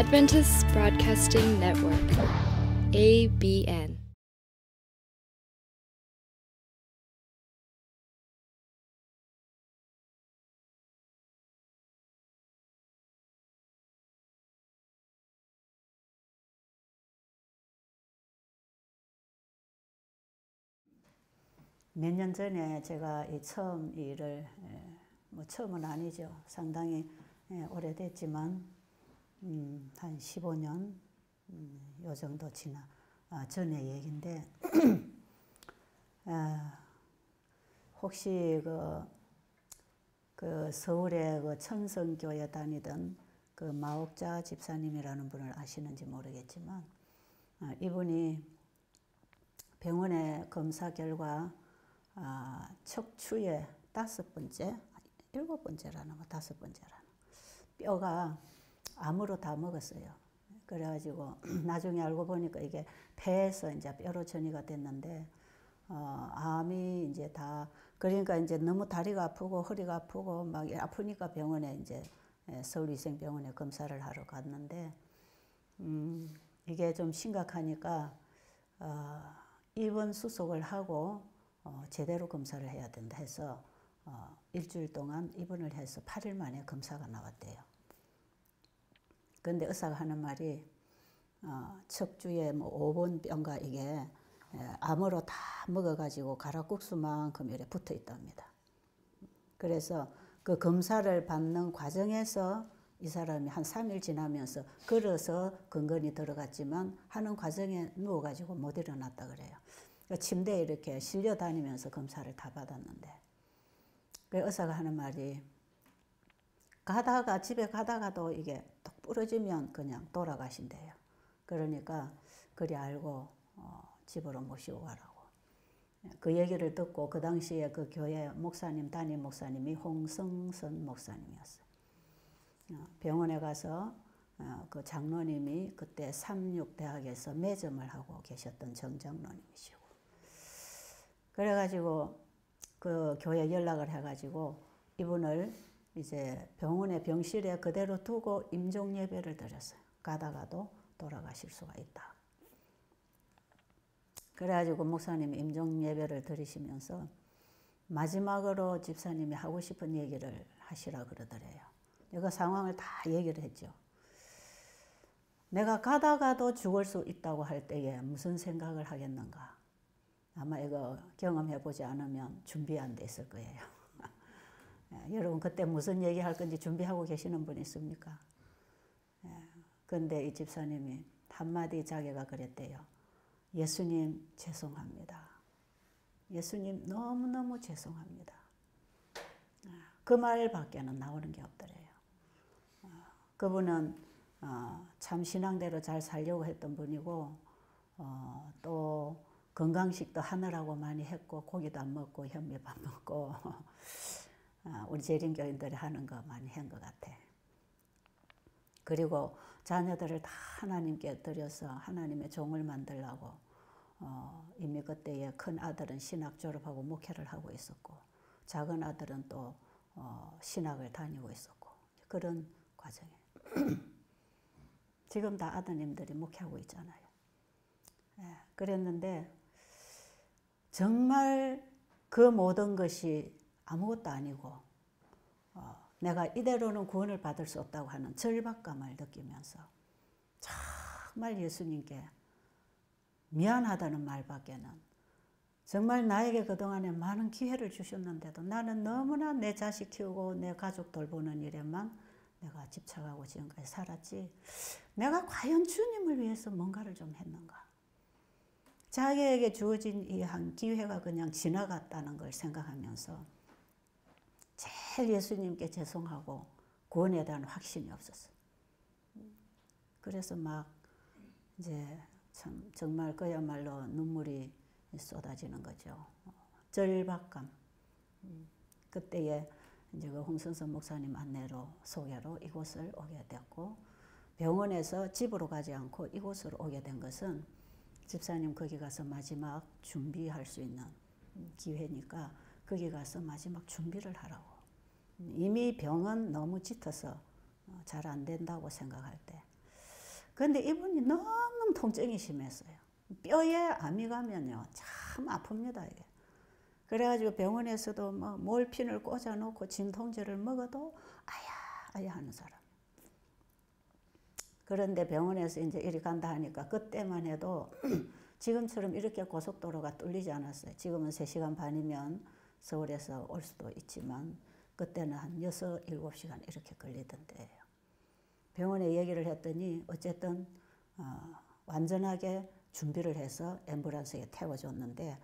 Adventist Broadcasting Network, ABN. 몇 년 전에 제가 처음 일을, 처음은 아니죠. 상당히 오래됐지만, 한 15년, 요 정도 전의 얘기인데, 혹시 그 서울의 그 천성교회 다니던 그 마옥자 집사님이라는 분을 아시는지 모르겠지만, 이분이 병원의 검사 결과 척추의 5번째라나 5번째라나 뼈가 암으로 다 먹었어요. 그래가지고 나중에 알고 보니까 이게 폐에서 이제 뼈로 전이가 됐는데 암이 이제 다 그러니까 이제 너무 다리가 아프고 허리가 아프고 막 아프니까 병원에 이제 서울위생병원에 검사를 하러 갔는데 이게 좀 심각하니까 입원 수속을 하고 제대로 검사를 해야 된다 해서 일주일 동안 입원을 해서 8일 만에 검사가 나왔대요. 그런데 의사가 하는 말이 척추에 뭐 5번 뼈가 이게 암으로 다 먹어가지고 가락국수만큼 이렇게 붙어 있답니다. 그래서 그 검사를 받는 과정에서 이 사람이 한 3일 지나면서 걸어서 근근히 들어갔지만 하는 과정에 누워가지고 못 일어났다 그래요. 침대에 이렇게 실려 다니면서 검사를 다 받았는데 그 의사가 하는 말이 집에 가다가도 이게 톡 부러지면 그냥 돌아가신대요. 그러니까 그리 알고 집으로 모시고 가라고. 그 얘기를 듣고 그 당시에 그 교회 목사님, 담임 목사님이 홍성선 목사님이었어요. 병원에 가서 그 장로님이 그때 삼육대학에서 매점을 하고 계셨던 정장로님이시고 그래가지고 그 교회 연락을 해가지고 이분을 이제 병원의 병실에 그대로 두고 임종 예배를 드렸어요. 가다가도 돌아가실 수가 있다. 그래가지고 목사님이 임종 예배를 드리시면서 마지막으로 집사님이 하고 싶은 얘기를 하시라 그러더래요. 그 상황을 다 얘기를 했죠. 내가 가다가도 죽을 수 있다고 할 때에 무슨 생각을 하겠는가. 아마 이거 경험해보지 않으면 준비 안 돼 있을 거예요. 여러분 그때 무슨 얘기할 건지 준비하고 계시는 분 있습니까? 그런데 이 집사님이 한마디 자기가 그랬대요. 예수님 죄송합니다. 예수님 너무너무 죄송합니다. 그 말밖에는 나오는 게 없더래요. 그분은 참 신앙대로 잘 살려고 했던 분이고 또 건강식도 하느라고 많이 했고 고기도 안 먹고 현미밥 안 먹고 우리 재림교인들이 하는 거 많이 한 것 같아. 그리고 자녀들을 다 하나님께 드려서 하나님의 종을 만들려고 이미 그때에 큰 아들은 신학 졸업하고 목회를 하고 있었고 작은 아들은 또 신학을 다니고 있었고 그런 과정에 지금 다 아드님들이 목회하고 있잖아요. 그랬는데 정말 그 모든 것이 아무것도 아니고 내가 이대로는 구원을 받을 수 없다고 하는 절박감을 느끼면서 정말 예수님께 미안하다는 말밖에는 정말 나에게 그동안에 많은 기회를 주셨는데도 나는 너무나 내 자식 키우고 내 가족 돌보는 일에만 내가 집착하고 지금까지 살았지 내가 과연 주님을 위해서 뭔가를 좀 했는가. 자기에게 주어진 이 한 기회가 그냥 지나갔다는 걸 생각하면서 제일 예수님께 죄송하고 구원에 대한 확신이 없었어요. 그래서 막 이제 참 정말 그야말로 눈물이 쏟아지는 거죠. 절박감. 그때에 이제 그 홍선선 목사님 안내로 소개로 이곳을 오게 됐고 병원에서 집으로 가지 않고 이곳으로 오게 된 것은 집사님 거기 가서 마지막 준비할 수 있는 기회니까 거기 가서 마지막 준비를 하라고. 이미 병은 너무 짙어서 잘 안 된다고 생각할 때 근데 이분이 너무 통증이 심했어요. 뼈에 암이 가면요, 참 아픕니다, 이게. 그래가지고 병원에서도 뭐 몰핀을 꽂아놓고 진통제를 먹어도 아야 하는 사람. 그런데 병원에서 이제 이리 간다 하니까 그때만 해도 지금처럼 이렇게 고속도로가 뚫리지 않았어요. 지금은 3시간 반이면 서울에서 올 수도 있지만 그때는 한 6, 7시간 이렇게 걸리던데요. 병원에 얘기를 했더니 어쨌든 완전하게 준비를 해서 앰뷸런스에 태워줬는데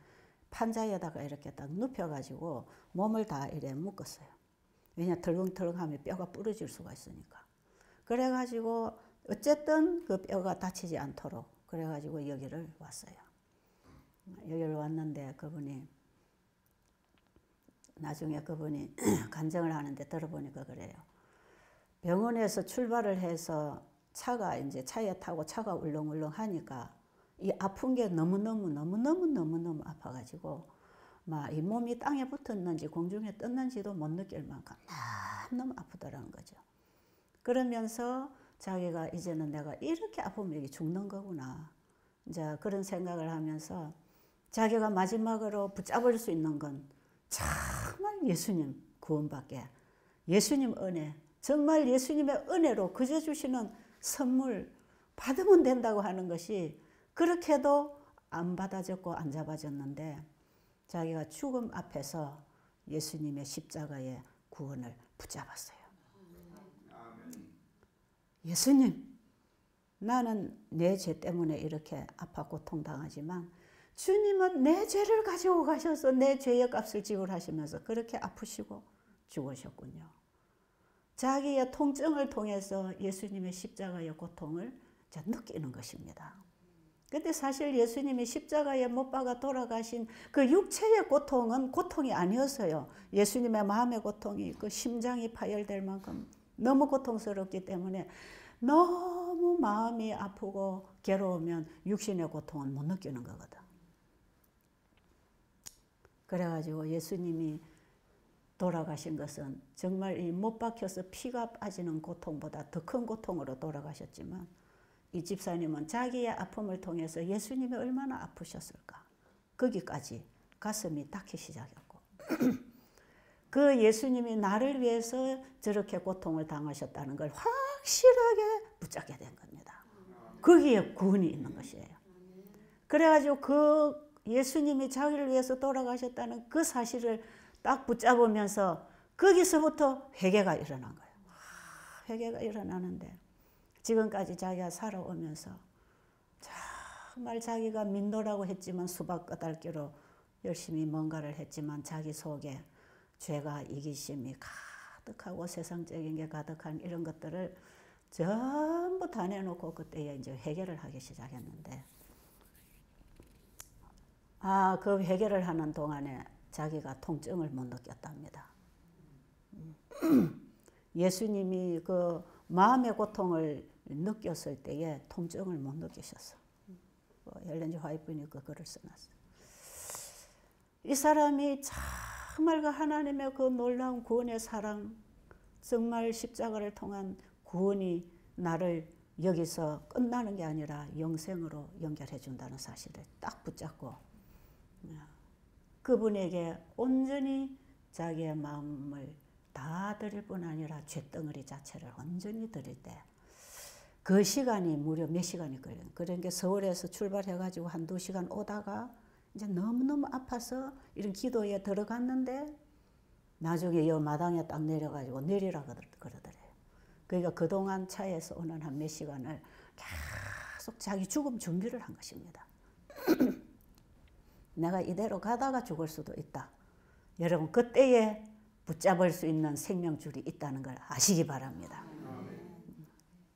판자에다가 이렇게 딱 눕혀가지고 몸을 다 이래 묶었어요. 왜냐 덜컹덜컹하면 뼈가 부러질 수가 있으니까. 그래가지고 어쨌든 그 뼈가 다치지 않도록 그래가지고 여기를 왔어요. 여기를 왔는데 그분이 나중에 그분이 간증을 하는데 들어보니까 그래요. 병원에서 출발을 해서 차가 이제 차에 타고 차가 울렁울렁 하니까 이 아픈 게 너무너무 아파가지고 막 이 몸이 땅에 붙었는지 공중에 떴는지도 못 느낄 만큼 너무 아프더라는 거죠. 그러면서 자기가 이제는 내가 이렇게 아프면 이게 죽는 거구나. 이제 그런 생각을 하면서 자기가 마지막으로 붙잡을 수 있는 건 정말 예수님 구원밖에, 예수님 은혜, 정말 예수님의 은혜로 그저 주시는 선물 받으면 된다고 하는 것이 그렇게도 안 받아졌고 안 잡아졌는데 자기가 죽음 앞에서 예수님의 십자가의 구원을 붙잡았어요. 예수님, 나는 내 죄 때문에 이렇게 아파 고통당하지만 주님은 내 죄를 가지고 가셔서 내 죄의 값을 지불하시면서 그렇게 아프시고 죽으셨군요. 자기의 통증을 통해서 예수님의 십자가의 고통을 느끼는 것입니다. 근데 사실 예수님이 십자가에 못 박아 돌아가신 그 육체의 고통은 고통이 아니었어요. 예수님의 마음의 고통이 그 심장이 파열될 만큼 너무 고통스럽기 때문에 너무 마음이 아프고 괴로우면 육신의 고통은 못 느끼는 거거든. 그래가지고 예수님이 돌아가신 것은 정말 이 못 박혀서 피가 빠지는 고통보다 더 큰 고통으로 돌아가셨지만 이 집사님은 자기의 아픔을 통해서 예수님이 얼마나 아프셨을까. 거기까지 가슴이 닿기 시작했고 그 예수님이 나를 위해서 저렇게 고통을 당하셨다는 걸 확실하게 붙잡게 된 겁니다. 거기에 구원이 있는 것이에요. 그래가지고 그 예수님이 자기를 위해서 돌아가셨다는 그 사실을 딱 붙잡으면서 거기서부터 회개가 일어난 거예요. 회개가 일어나는데 지금까지 자기가 살아오면서 정말 자기가 민노라고 했지만 수박 끄달기로 열심히 뭔가를 했지만 자기 속에 죄가 이기심이 가득하고 세상적인 게 가득한 이런 것들을 전부 다 내놓고 그때에 이제 회개를 하기 시작했는데 그 회개를 하는 동안에 자기가 통증을 못 느꼈답니다. 예수님이 그 마음의 고통을 느꼈을 때에 통증을 못 느끼셨어. 헬렌 G. 화이트니 그 글을 써놨어. 이 사람이 정말 그 하나님의 그 놀라운 구원의 사랑, 정말 십자가를 통한 구원이 나를 여기서 끝나는 게 아니라 영생으로 연결해 준다는 사실을 딱 붙잡고 그분에게 온전히 자기의 마음을 다 드릴 뿐 아니라 쇳덩어리 자체를 온전히 드릴 때 그 시간이 무려 몇 시간이 걸려요. 그러니까 서울에서 출발해가지고 한 2시간 오다가 이제 너무너무 아파서 이런 기도에 들어갔는데 나중에 여 마당에 딱 내려가지고 내리라 그러더래요. 그러니까 그동안 차에서 오는 한 몇 시간을 계속 자기 죽음 준비를 한 것입니다. 내가 이대로 가다가 죽을 수도 있다. 여러분 그때에 붙잡을 수 있는 생명줄이 있다는 걸 아시기 바랍니다.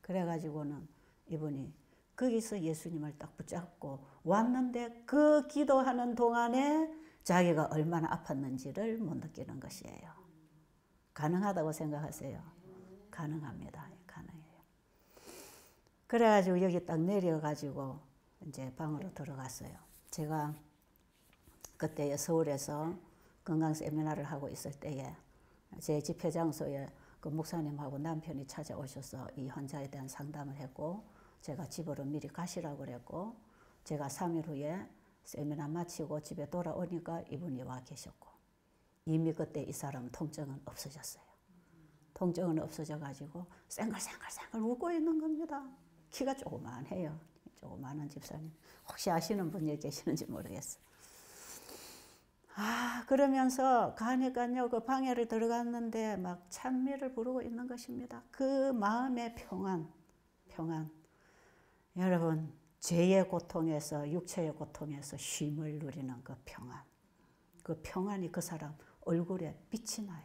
그래가지고는 이분이 거기서 예수님을 딱 붙잡고 왔는데 그 기도하는 동안에 자기가 얼마나 아팠는지를 못 느끼는 것이에요. 가능하다고 생각하세요? 가능합니다. 가능해요. 그래가지고 여기 딱 내려가지고 이제 방으로 들어갔어요. 제가 그때 서울에서 건강 세미나를 하고 있을 때에 제 집회 장소에 그 목사님하고 남편이 찾아오셔서 이 환자에 대한 상담을 했고 제가 집으로 미리 가시라고 그랬고 제가 3일 후에 세미나 마치고 집에 돌아오니까 이분이 와 계셨고 이미 그때 이 사람 통증은 없어졌어요. 통증은 없어져가지고 쌩글쌩글 웃고 있는 겁니다. 키가 조그만해요. 조그만한 집사님. 혹시 아시는 분이 계시는지 모르겠어요. 그러면서 가니까요, 그 방에를 들어갔는데 막 찬미를 부르고 있는 것입니다. 그 마음의 평안. 여러분, 죄의 고통에서, 육체의 고통에서 쉼을 누리는 그 평안. 그 평안이 그 사람 얼굴에 빛이 나요.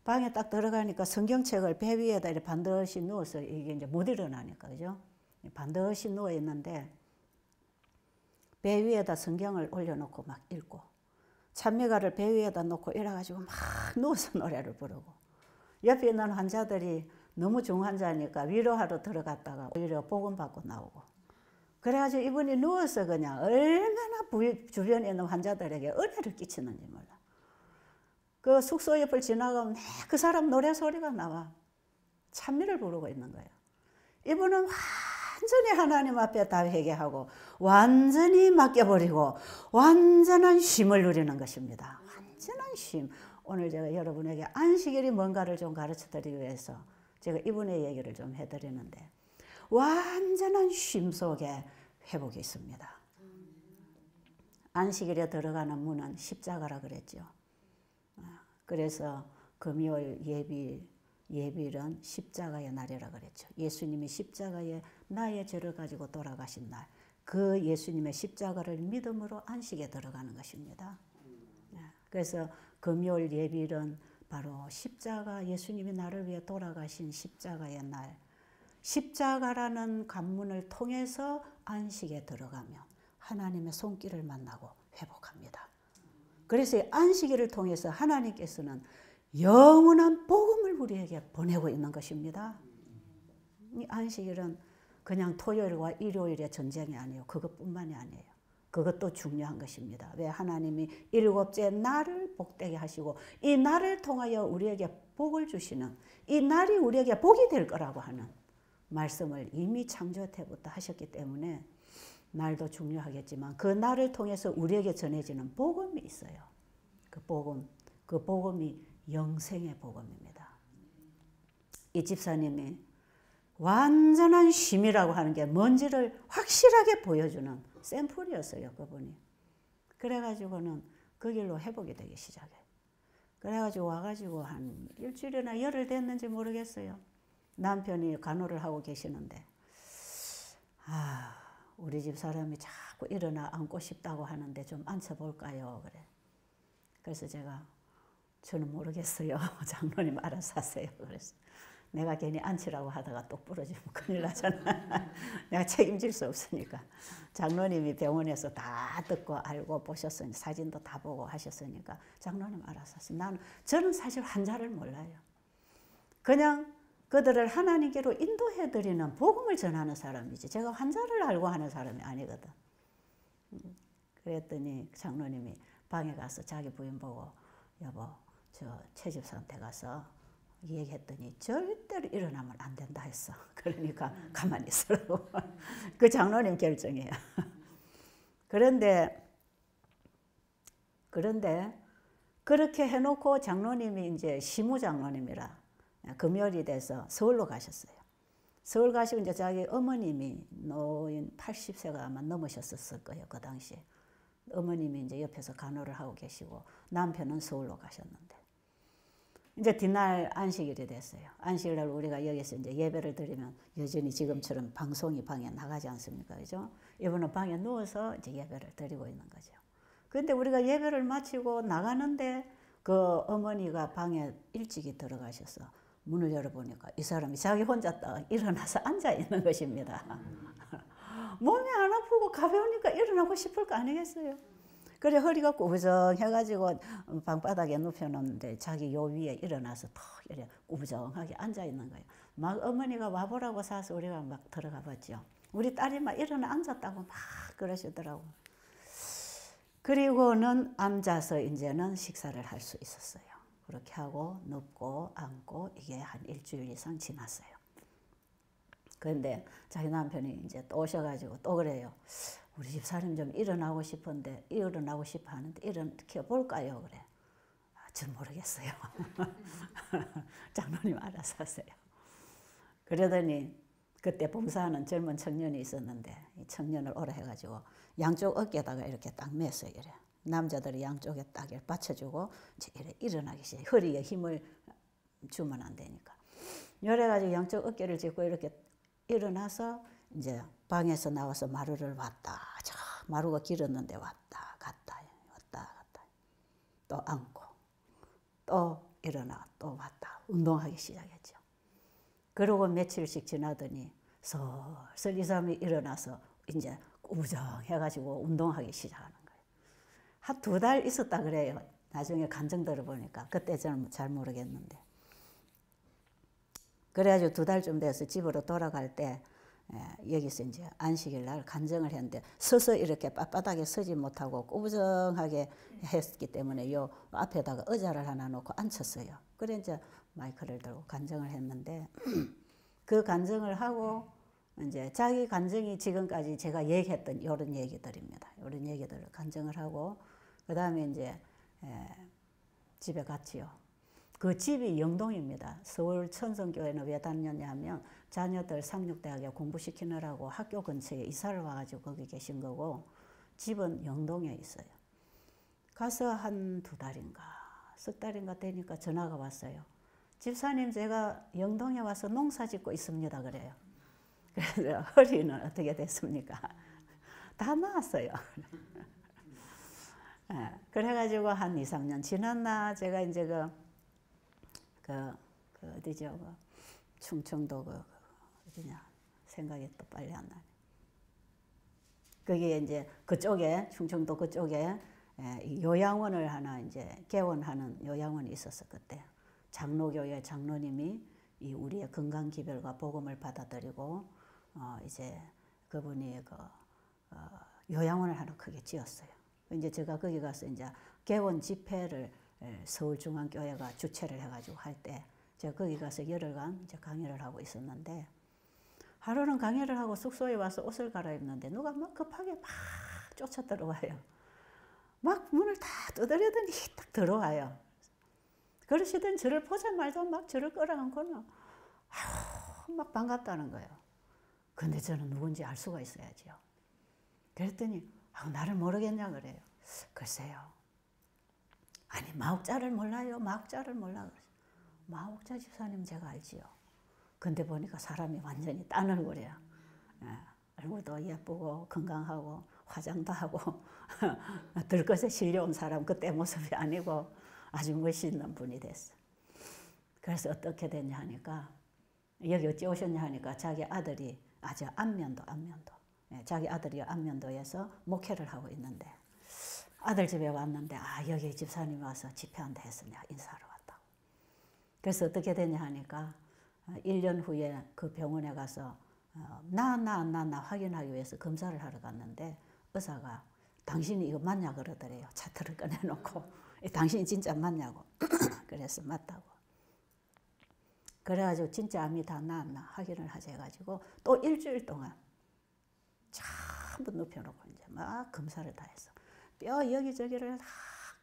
방에 딱 들어가니까 성경책을 배 위에다 이렇게 반드시 누워서 이게 이제 못 일어나니까, 그죠? 반드시 누워 있는데 배 위에다 성경을 올려놓고 막 읽고 찬미가를 배 위에다 놓고 이래가지고 막 누워서 노래를 부르고 옆에 있는 환자들이 너무 중환자니까 위로하러 들어갔다가 오히려 복음 받고 나오고 그래가지고 이분이 누워서 그냥 얼마나 주변에 있는 환자들에게 은혜를 끼치는지 몰라. 그 숙소 옆을 지나가면 그 사람 노래 소리가 나와. 찬미를 부르고 있는 거예요. 이분은 완전히 하나님 앞에 다 회개하고 완전히 맡겨버리고 완전한 쉼을 누리는 것입니다. 완전한 쉼. 오늘 제가 여러분에게 안식일이 뭔가를 좀 가르쳐 드리기 위해서 제가 이분의 얘기를 좀 해드리는데 완전한 쉼 속에 회복이 있습니다. 안식일에 들어가는 문은 십자가라 그랬죠. 그래서 금요일 예비일은 십자가의 날이라 그랬죠. 예수님이 십자가에 나의 죄를 가지고 돌아가신 날, 그 예수님의 십자가를 믿음으로 안식에 들어가는 것입니다. 그래서 금요일 예비일은 바로 십자가, 예수님이 나를 위해 돌아가신 십자가의 날, 십자가라는 관문을 통해서 안식에 들어가면 하나님의 손길을 만나고 회복합니다. 그래서 이 안식일을 통해서 하나님께서는 영원한 복음을 우리에게 보내고 있는 것입니다. 이 안식일은 그냥 토요일과 일요일의 전쟁이 아니에요. 그것뿐만이 아니에요. 그것도 중요한 것입니다. 왜 하나님이 일곱째 날을 복되게 하시고 이 날을 통하여 우리에게 복을 주시는 이 날이 우리에게 복이 될 거라고 하는 말씀을 이미 창조 때부터 하셨기 때문에 날도 중요하겠지만 그 날을 통해서 우리에게 전해지는 복음이 있어요. 그 복음이 영생의 복음입니다. 이 집사님이 완전한 쉼이라고 하는 게 뭔지를 확실하게 보여주는 샘플이었어요, 그분이. 그래가지고는 그 길로 회복이 되기 시작해요. 그래가지고 와가지고 한 일주일이나 열흘 됐는지 모르겠어요. 남편이 간호를 하고 계시는데 우리 집 사람이 자꾸 일어나 앉고 싶다고 하는데 좀 앉혀볼까요? 그래. 그래서 제가 저는 모르겠어요. 장로님 알아서 하세요. 그래서 내가 괜히 앉히라고 하다가 또 부러지면 큰일 나잖아. 내가 책임질 수 없으니까. 장로님이 병원에서 다 듣고 알고 보셨으니 사진도 다 보고 하셨으니까 장로님 알아서 하세요. 저는 사실 환자를 몰라요. 그냥 그들을 하나님께로 인도해드리는 복음을 전하는 사람이지 제가 환자를 알고 하는 사람이 아니거든. 그랬더니 장로님이 방에 가서 자기 부인 보고 여보 저 최 집사한테 가서 얘기했더니 절대로 일어나면 안 된다 했어. 그러니까 가만히 있으라고. 그 장로님 결정이에요. 그런데 그렇게 해놓고 장로님이 이제 시무장로님이라 금요일이 돼서 서울로 가셨어요. 서울 가시고 이제 자기 어머님이 노인 80세가 아마 넘으셨을 거예요. 그 당시에. 어머님이 이제 옆에서 간호를 하고 계시고 남편은 서울로 가셨는데 이제 뒷날 안식일이 됐어요. 안식일날 우리가 여기서 이제 예배를 드리면 여전히 지금처럼 방송이 방에 나가지 않습니까? 그죠? 이분은 방에 누워서 이제 예배를 드리고 있는 거죠. 그런데 우리가 예배를 마치고 나가는데 그 어머니가 방에 일찍이 들어가셔서 문을 열어보니까 이 사람이 자기 혼자 딱 일어나서 앉아 있는 것입니다. 몸이 안 아프고 가벼우니까 일어나고 싶을 거 아니겠어요? 그래 허리가 꾸부정해가지고 방바닥에 눕혀놓는데 자기 요 위에 일어나서 턱 이렇게 꾸부정하게 앉아 있는 거예요. 막 어머니가 와보라고 사서 우리가 막 들어가 봤죠. 우리 딸이 막 일어나 앉았다고 막 그러시더라고. 그리고는 앉아서 이제는 식사를 할 수 있었어요. 그렇게 하고 눕고 앉고 이게 한 일주일 이상 지났어요. 그런데 자기 남편이 이제 또 오셔가지고 또 그래요. 우리 집사님 좀 일어나고 싶은데, 일어나고 싶어 하는데 일으켜 볼까요? 그래. 전 모르겠어요. 장로님 알아서 하세요. 그러더니 그때 봉사하는 젊은 청년이 있었는데 이 청년을 오라 해가지고 양쪽 어깨에다가 이렇게 딱 맸어요. 이래. 남자들이 양쪽에 딱 받쳐주고 이제 이래 일어나기 시작해. 허리에 힘을 주면 안 되니까. 이래가지고 양쪽 어깨를 짚고 이렇게 일어나서 이제 방에서 나와서 마루를 왔다. 저 마루가 길었는데 왔다 갔다 왔다 갔다. 또 앉고 또 일어나 또 왔다. 운동하기 시작했죠. 그러고 며칠씩 지나더니 슬슬 이 사람이 일어나서 이제 꾸부정해가지고 운동하기 시작하는 거예요. 한 2달 있었다 그래요. 나중에 간증 들어보니까. 그때 저는 잘 모르겠는데. 그래가지고 2달쯤 돼서 집으로 돌아갈 때 여기서 이제 안식일 날 간증을 했는데 서서 이렇게 빳빳하게 서지 못하고 꾸부정하게 했기 때문에 요 앞에다가 의자를 하나 놓고 앉혔어요. 그래 이제 마이크를 들고 간증을 했는데 그 간증을 하고 이제 자기 간증이 지금까지 제가 얘기했던 이런 얘기들입니다. 이런 얘기들을 간증을 하고 그 다음에 이제 집에 갔지요. 그 집이 영동입니다. 서울 천성교회는 왜 다녔냐 하면 자녀들 상륙대학에 공부시키느라고 학교 근처에 이사를 와가지고 거기 계신 거고 집은 영동에 있어요. 가서 한 2달인가 석 달인가 되니까 전화가 왔어요. 집사님 제가 영동에 와서 농사 짓고 있습니다 그래요. 그래서 허리는 어떻게 됐습니까? 다 나았어요. 그래가지고 한 2, 3년 지났나 제가 이제 어디죠? 충청도 어디냐? 생각이 또 빨리 안 나네. 거기에 이제 그쪽에 충청도 그쪽에 요양원을 하나 이제 개원하는 요양원이 있었어 그때. 장로교회 장로님이 이 우리의 건강 기별과 복음을 받아들이고 이제 그분이 요양원을 하나 크게 지었어요. 이제 제가 거기 가서 이제 개원 집회를 서울중앙교회가 주최를 해가지고 할 때 제가 거기 가서 열흘간 이제 강의를 하고 있었는데 하루는 강의를 하고 숙소에 와서 옷을 갈아입는데 누가 막 급하게 막 쫓아 들어와요. 막 문을 다 두드리더니 딱 들어와요. 그러시더니 저를 보자마자 막 저를 끌어안고는 막 반갑다는 거예요. 근데 저는 누군지 알 수가 있어야지요. 그랬더니 나를 모르겠냐 그래요. 글쎄요. 아니 마옥자를 몰라요. 마옥자를 몰라. 마옥자 집사님 제가 알지요. 근데 보니까 사람이 완전히 딴 얼굴이야. 얼굴도 예쁘고 건강하고 화장도 하고 들것에 실려온 사람 그때 모습이 아니고 아주 멋있는 분이 됐어. 그래서 어떻게 됐냐 하니까 여기 어찌 오셨냐 하니까 자기 아들이 안면도 자기 아들이 안면도에서 목회를 하고 있는데 아들 집에 왔는데 여기 집사님이 와서 집회한다 했으냐 인사하러 왔다고. 그래서 어떻게 되냐 하니까 1년 후에 그 병원에 가서 나 확인하기 위해서 검사를 하러 갔는데 의사가 당신이 이거 맞냐 그러더래요. 차트를 꺼내놓고 당신이 진짜 맞냐고. 그래서 맞다고. 그래가지고 진짜 암이 다 나았나 확인을 하자 해가지고 또 일주일 동안 전부 눕혀놓고 이제 막 검사를 다 했어. 뼈 여기저기를 다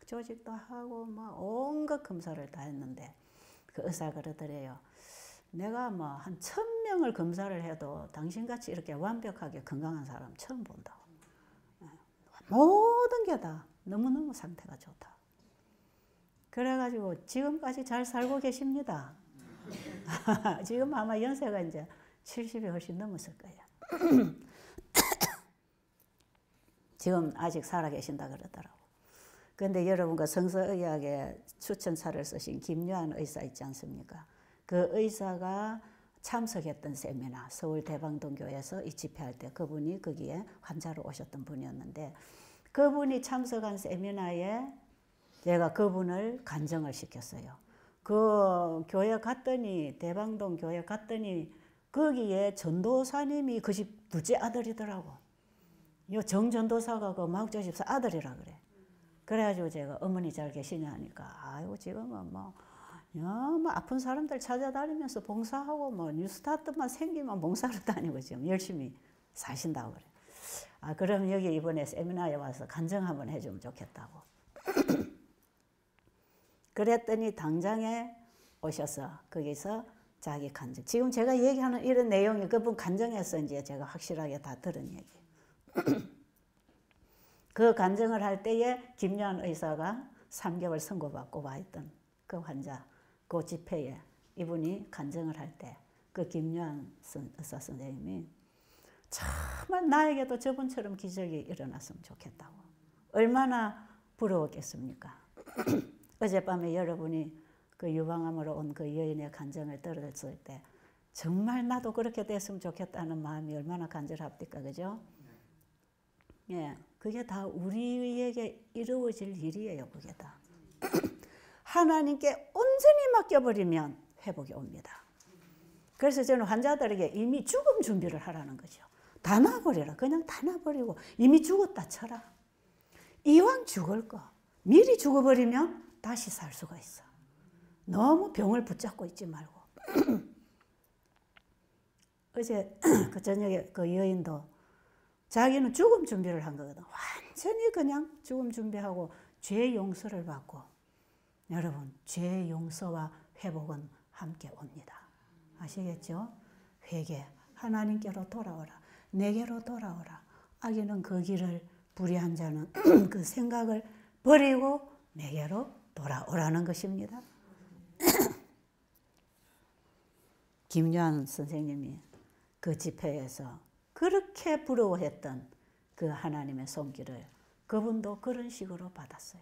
조직도 하고 막 온갖 검사를 다 했는데 그 의사 그러더래요. 내가 뭐 한 1000명을 검사를 해도 당신같이 이렇게 완벽하게 건강한 사람 처음 본다고. 모든 게 다 너무너무 상태가 좋다. 그래가지고 지금까지 잘 살고 계십니다. 지금 아마 연세가 이제 70이 훨씬 넘었을 거예요. 지금 아직 살아계신다 그러더라고. 그런데 여러분과 성서의학에 추천사를 쓰신 김요한 의사 있지 않습니까? 그 의사가 참석했던 세미나, 서울 대방동교에서 이 집회할 때 그분이 거기에 환자로 오셨던 분이었는데 그분이 참석한 세미나에 제가 그분을 간증을 시켰어요. 그 교회 갔더니 대방동 교회 갔더니 거기에 전도사님이 그 집 둘째 아들이더라고. 요 정전도사가 그 마옥자 집사 아들이라 그래. 그래가지고 제가 어머니 잘 계시냐 하니까 아이고 지금은 뭐 뭐 아픈 사람들 찾아다니면서 봉사하고 뭐 뉴스타트만 생기면 봉사를 다니고 지금 열심히 사신다고 그래. 그럼 여기 이번에 세미나에 와서 간증 한번 해주면 좋겠다고. 그랬더니 당장에 오셔서 거기서 자기 간증. 지금 제가 얘기하는 이런 내용이 그분 간증에서 이제 제가 확실하게 다 들은 얘기. 그 간증을 할 때에 김요한 의사가 3개월 선고받고 와 있던 그 환자, 그 집회에 이분이 간증을 할 때 그 김요한 의사 선생님이 정말 나에게도 저분처럼 기적이 일어났으면 좋겠다고. 얼마나 부러웠겠습니까? 어젯밤에 여러분이 그 유방암으로 온 그 여인의 간증을 들었을 때 정말 나도 그렇게 됐으면 좋겠다는 마음이 얼마나 간절합니까? 그죠? 예, 그게 다 우리에게 이루어질 일이에요. 그게 다. 하나님께 온전히 맡겨버리면 회복이 옵니다. 그래서 저는 환자들에게 이미 죽음 준비를 하라는 거죠. 다 놔버려라. 그냥 다 놔버리고 이미 죽었다 쳐라. 이왕 죽을 거 미리 죽어버리면 다시 살 수가 있어. 너무 병을 붙잡고 있지 말고. 어제 그 저녁에 그 여인도 자기는 죽음 준비를 한 거거든. 완전히 그냥 죽음 준비하고 죄 용서를 받고. 여러분, 죄 용서와 회복은 함께 옵니다. 아시겠죠? 회개, 하나님께로 돌아오라. 내게로 돌아오라. 악인은 그 길을 불의한 자는 그 생각을 버리고 내게로 돌아오라는 것입니다. 김요한 선생님이 그 집회에서 그렇게 부러워했던 그 하나님의 손길을 그분도 그런 식으로 받았어요.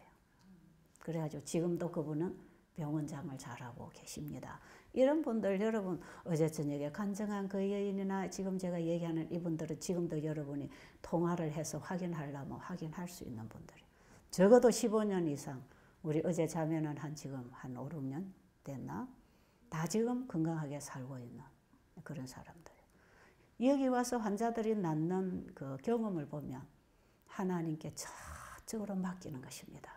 그래가지고 지금도 그분은 병원장을 잘하고 계십니다. 이런 분들 여러분 어제 저녁에 간증한 그 여인이나 지금 제가 얘기하는 이분들은 지금도 여러분이 통화를 해서 확인하려면 확인할 수 있는 분들이 적어도 15년 이상 우리 어제 자매는 지금 한 5, 6년 됐나? 다 지금 건강하게 살고 있는 그런 사람들. 여기 와서 환자들이 낳는 그 경험을 보면 하나님께 전적으로 맡기는 것입니다.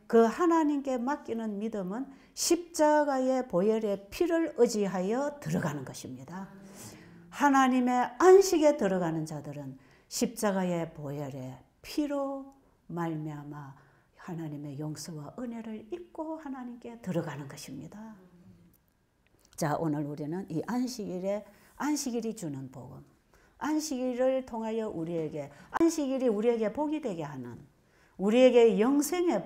그 하나님께 맡기는 믿음은 십자가의 보혈의 피를 의지하여 들어가는 것입니다. 하나님의 안식에 들어가는 자들은 십자가의 보혈의 피로 말미암아 하나님의 용서와 은혜를 입고 하나님께 들어가는 것입니다. 자, 오늘 우리는 이 안식일이 주는 복음, 안식일을 통하여 우리에게 안식일이 우리에게 복이 되게 하는 우리에게 영생의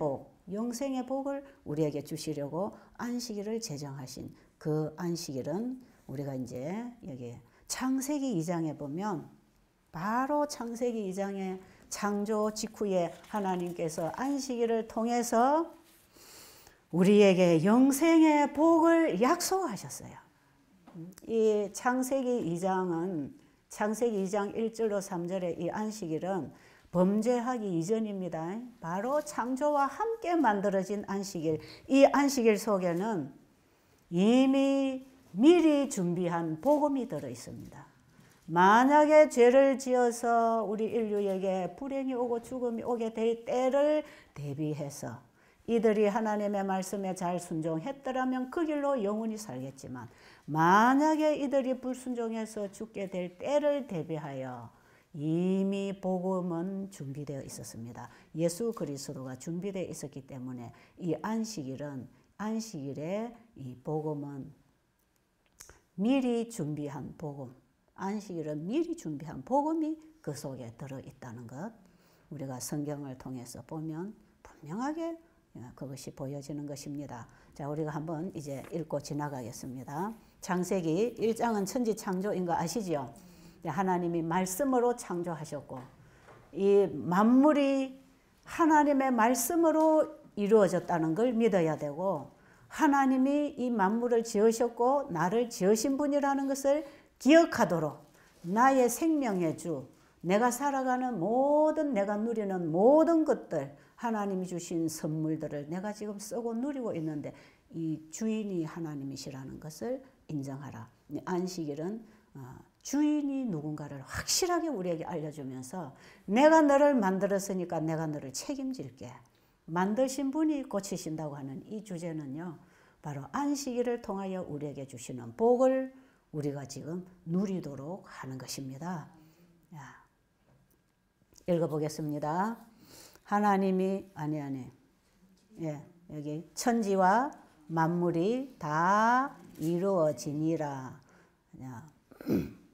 복을 우리에게 주시려고 안식일을 제정하신 그 안식일은 우리가 이제 여기 창세기 2장에 보면 바로 창세기 2장의 창조 직후에 하나님께서 안식일을 통해서 우리에게 영생의 복을 약속하셨어요. 이 창세기 2장은 창세기 2장 1절로 3절의 이 안식일은 범죄하기 이전입니다. 바로 창조와 함께 만들어진 안식일. 이 안식일 속에는 이미 미리 준비한 복음이 들어 있습니다. 만약에 죄를 지어서 우리 인류에게 불행이 오고 죽음이 오게 될 때를 대비해서 이들이 하나님의 말씀에 잘 순종했더라면 그 길로 영원히 살겠지만 만약에 이들이 불순종해서 죽게 될 때를 대비하여 이미 복음은 준비되어 있었습니다. 예수 그리스도가 준비되어 있었기 때문에 이 안식일에 이 복음은 미리 준비한 복음, 안식일은 미리 준비한 복음이 그 속에 들어있다는 것 우리가 성경을 통해서 보면 분명하게 그것이 보여지는 것입니다. 자, 우리가 한번 이제 읽고 지나가겠습니다. 창세기 1장은 천지 창조인 거 아시죠? 하나님이 말씀으로 창조하셨고 이 만물이 하나님의 말씀으로 이루어졌다는 걸 믿어야 되고 하나님이 이 만물을 지으셨고 나를 지으신 분이라는 것을 기억하도록 나의 생명의 주, 내가 살아가는 모든 내가 누리는 모든 것들 하나님이 주신 선물들을 내가 지금 쓰고 누리고 있는데 이 주인이 하나님이시라는 것을 인정하라. 안식일은 주인이 누군가를 확실하게 우리에게 알려주면서 내가 너를 만들었으니까 내가 너를 책임질게. 만드신 분이 고치신다고 하는 이 주제는요. 바로 안식일을 통하여 우리에게 주시는 복을 우리가 지금 누리도록 하는 것입니다. 읽어보겠습니다. 하나님이 예, 여기 천지와 만물이 다 이루어지니라.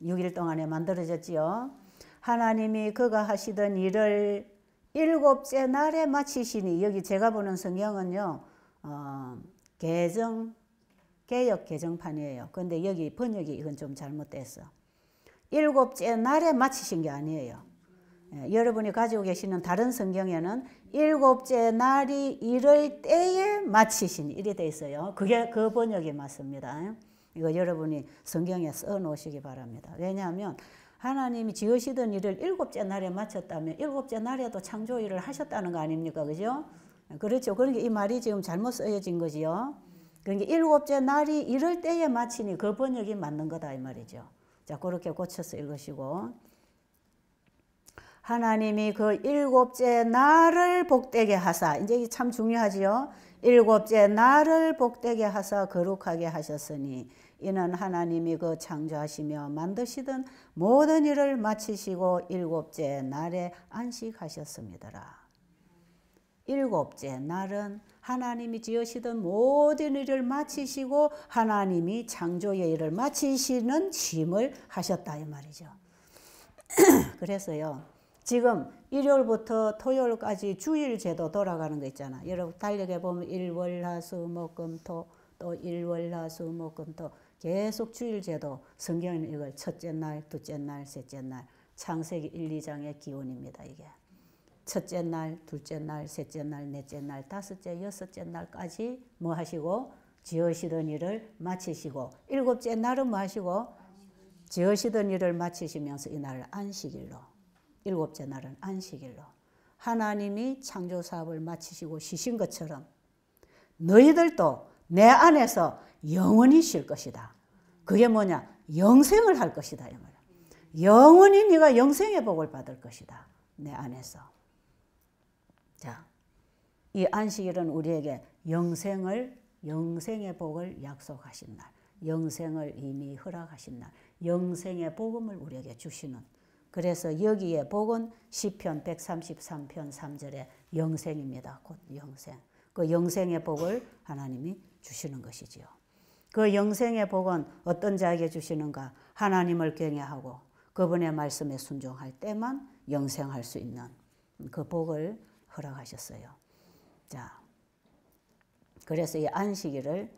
6일 동안에 만들어졌지요. 하나님이 그가 하시던 일을 일곱째 날에 마치시니, 여기 제가 보는 성경은요, 개역 개정판이에요. 근데 여기 번역이 이건 좀 잘못됐어. 일곱째 날에 마치신 게 아니에요. 여러분이 가지고 계시는 다른 성경에는 일곱째 날이 이를 때에 마치시니 이래 돼 있어요. 그게 그 번역이 맞습니다. 이거 여러분이 성경에 써 놓으시기 바랍니다. 왜냐하면 하나님이 지으시던 일을 일곱째 날에 마쳤다면 일곱째 날에도 창조 일을 하셨다는 거 아닙니까? 그죠? 그렇죠. 그러니까 이 말이 지금 잘못 쓰여진 거지요. 그러니까 일곱째 날이 이럴 때에 마치니 그 번역이 맞는 거다 이 말이죠. 자, 그렇게 고쳐서 읽으시고, 하나님이 그 일곱째 날을 복되게 하사, 이제 참 중요하지요. 일곱째 날을 복되게 하사 거룩하게 하셨으니 이는 하나님이 그 창조하시며 만드시던 모든 일을 마치시고 일곱째 날에 안식하셨습니다라. 일곱째 날은 하나님이 지으시던 모든 일을 마치시고 하나님이 창조의 일을 마치시는 쉼을 하셨다 이 말이죠. 그래서요, 지금 일요일부터 토요일까지 주일 제도 돌아가는 거 있잖아. 여러분 달력에 보면 일월화수목금토, 또 일월화수목금토 계속 주일 제도, 성경은 이걸 첫째 날, 둘째 날, 셋째 날, 창세기 1, 2장의 기원입니다. 이게 첫째 날, 둘째 날, 셋째 날, 넷째 날, 다섯째, 여섯째 날까지 뭐 하시고 지으시던 일을 마치시고, 일곱째 날은 뭐 하시고 지으시던 일을 마치시면서 이 날을 안식일로, 일곱째 날은 안식일로 하나님이 창조 사업을 마치시고 쉬신 것처럼 너희들도 내 안에서 영원히 쉴 것이다. 그게 뭐냐? 영생을 할 것이다 이 말이야. 영원히 네가 영생의 복을 받을 것이다. 내 안에서. 자, 이 안식일은 우리에게 영생의 복을 약속하신 날, 영생을 이미 허락하신 날, 영생의 복음을 우리에게 주시는, 그래서 여기에 복은 시편 133편 3절에 영생입니다. 곧 영생. 그 영생의 복을 하나님이 주시는 것이지요. 그 영생의 복은 어떤 자에게 주시는가? 하나님을 경외하고 그분의 말씀에 순종할 때만 영생할 수 있는 그 복을 허락하셨어요. 자, 그래서 이 안식일을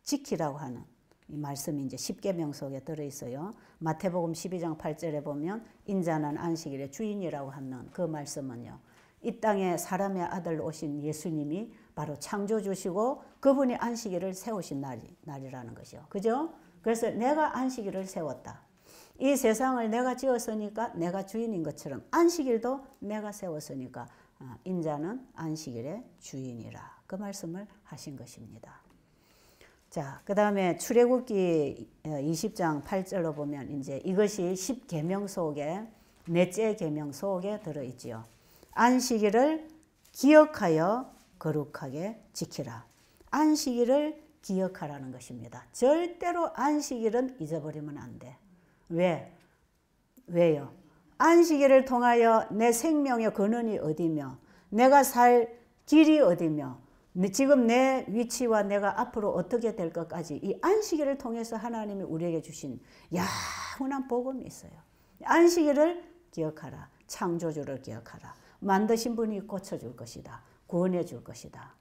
지키라고 하는 이 말씀이 이제 십계명 속에 들어있어요. 마태복음 12장 8절에 보면 인자는 안식일의 주인이라고 하는 그 말씀은요, 이 땅에 사람의 아들 오신 예수님이 바로 창조주시고 그분이 안식일을 세우신 날이라는 것이요. 그죠? 그래서 내가 안식일을 세웠다. 이 세상을 내가 지었으니까 내가 주인인 것처럼 안식일도 내가 세웠으니까 인자는 안식일의 주인이라, 그 말씀을 하신 것입니다. 자, 그 다음에 출애굽기 20장 8절로 보면 이제 이것이 10계명 속에 넷째 계명 속에 들어있지요. 안식일을 기억하여 거룩하게 지키라. 안식일을 기억하라는 것입니다. 절대로 안식일은 잊어버리면 안 돼. 왜요? 안식일을 통하여 내 생명의 근원이 어디며 내가 살 길이 어디며 지금 내 위치와 내가 앞으로 어떻게 될 것까지 이 안식일을 통해서 하나님이 우리에게 주신 영원한 복음이 있어요. 안식일을 기억하라. 창조주를 기억하라. 만드신 분이 고쳐줄 것이다. 구원해 줄 것이다.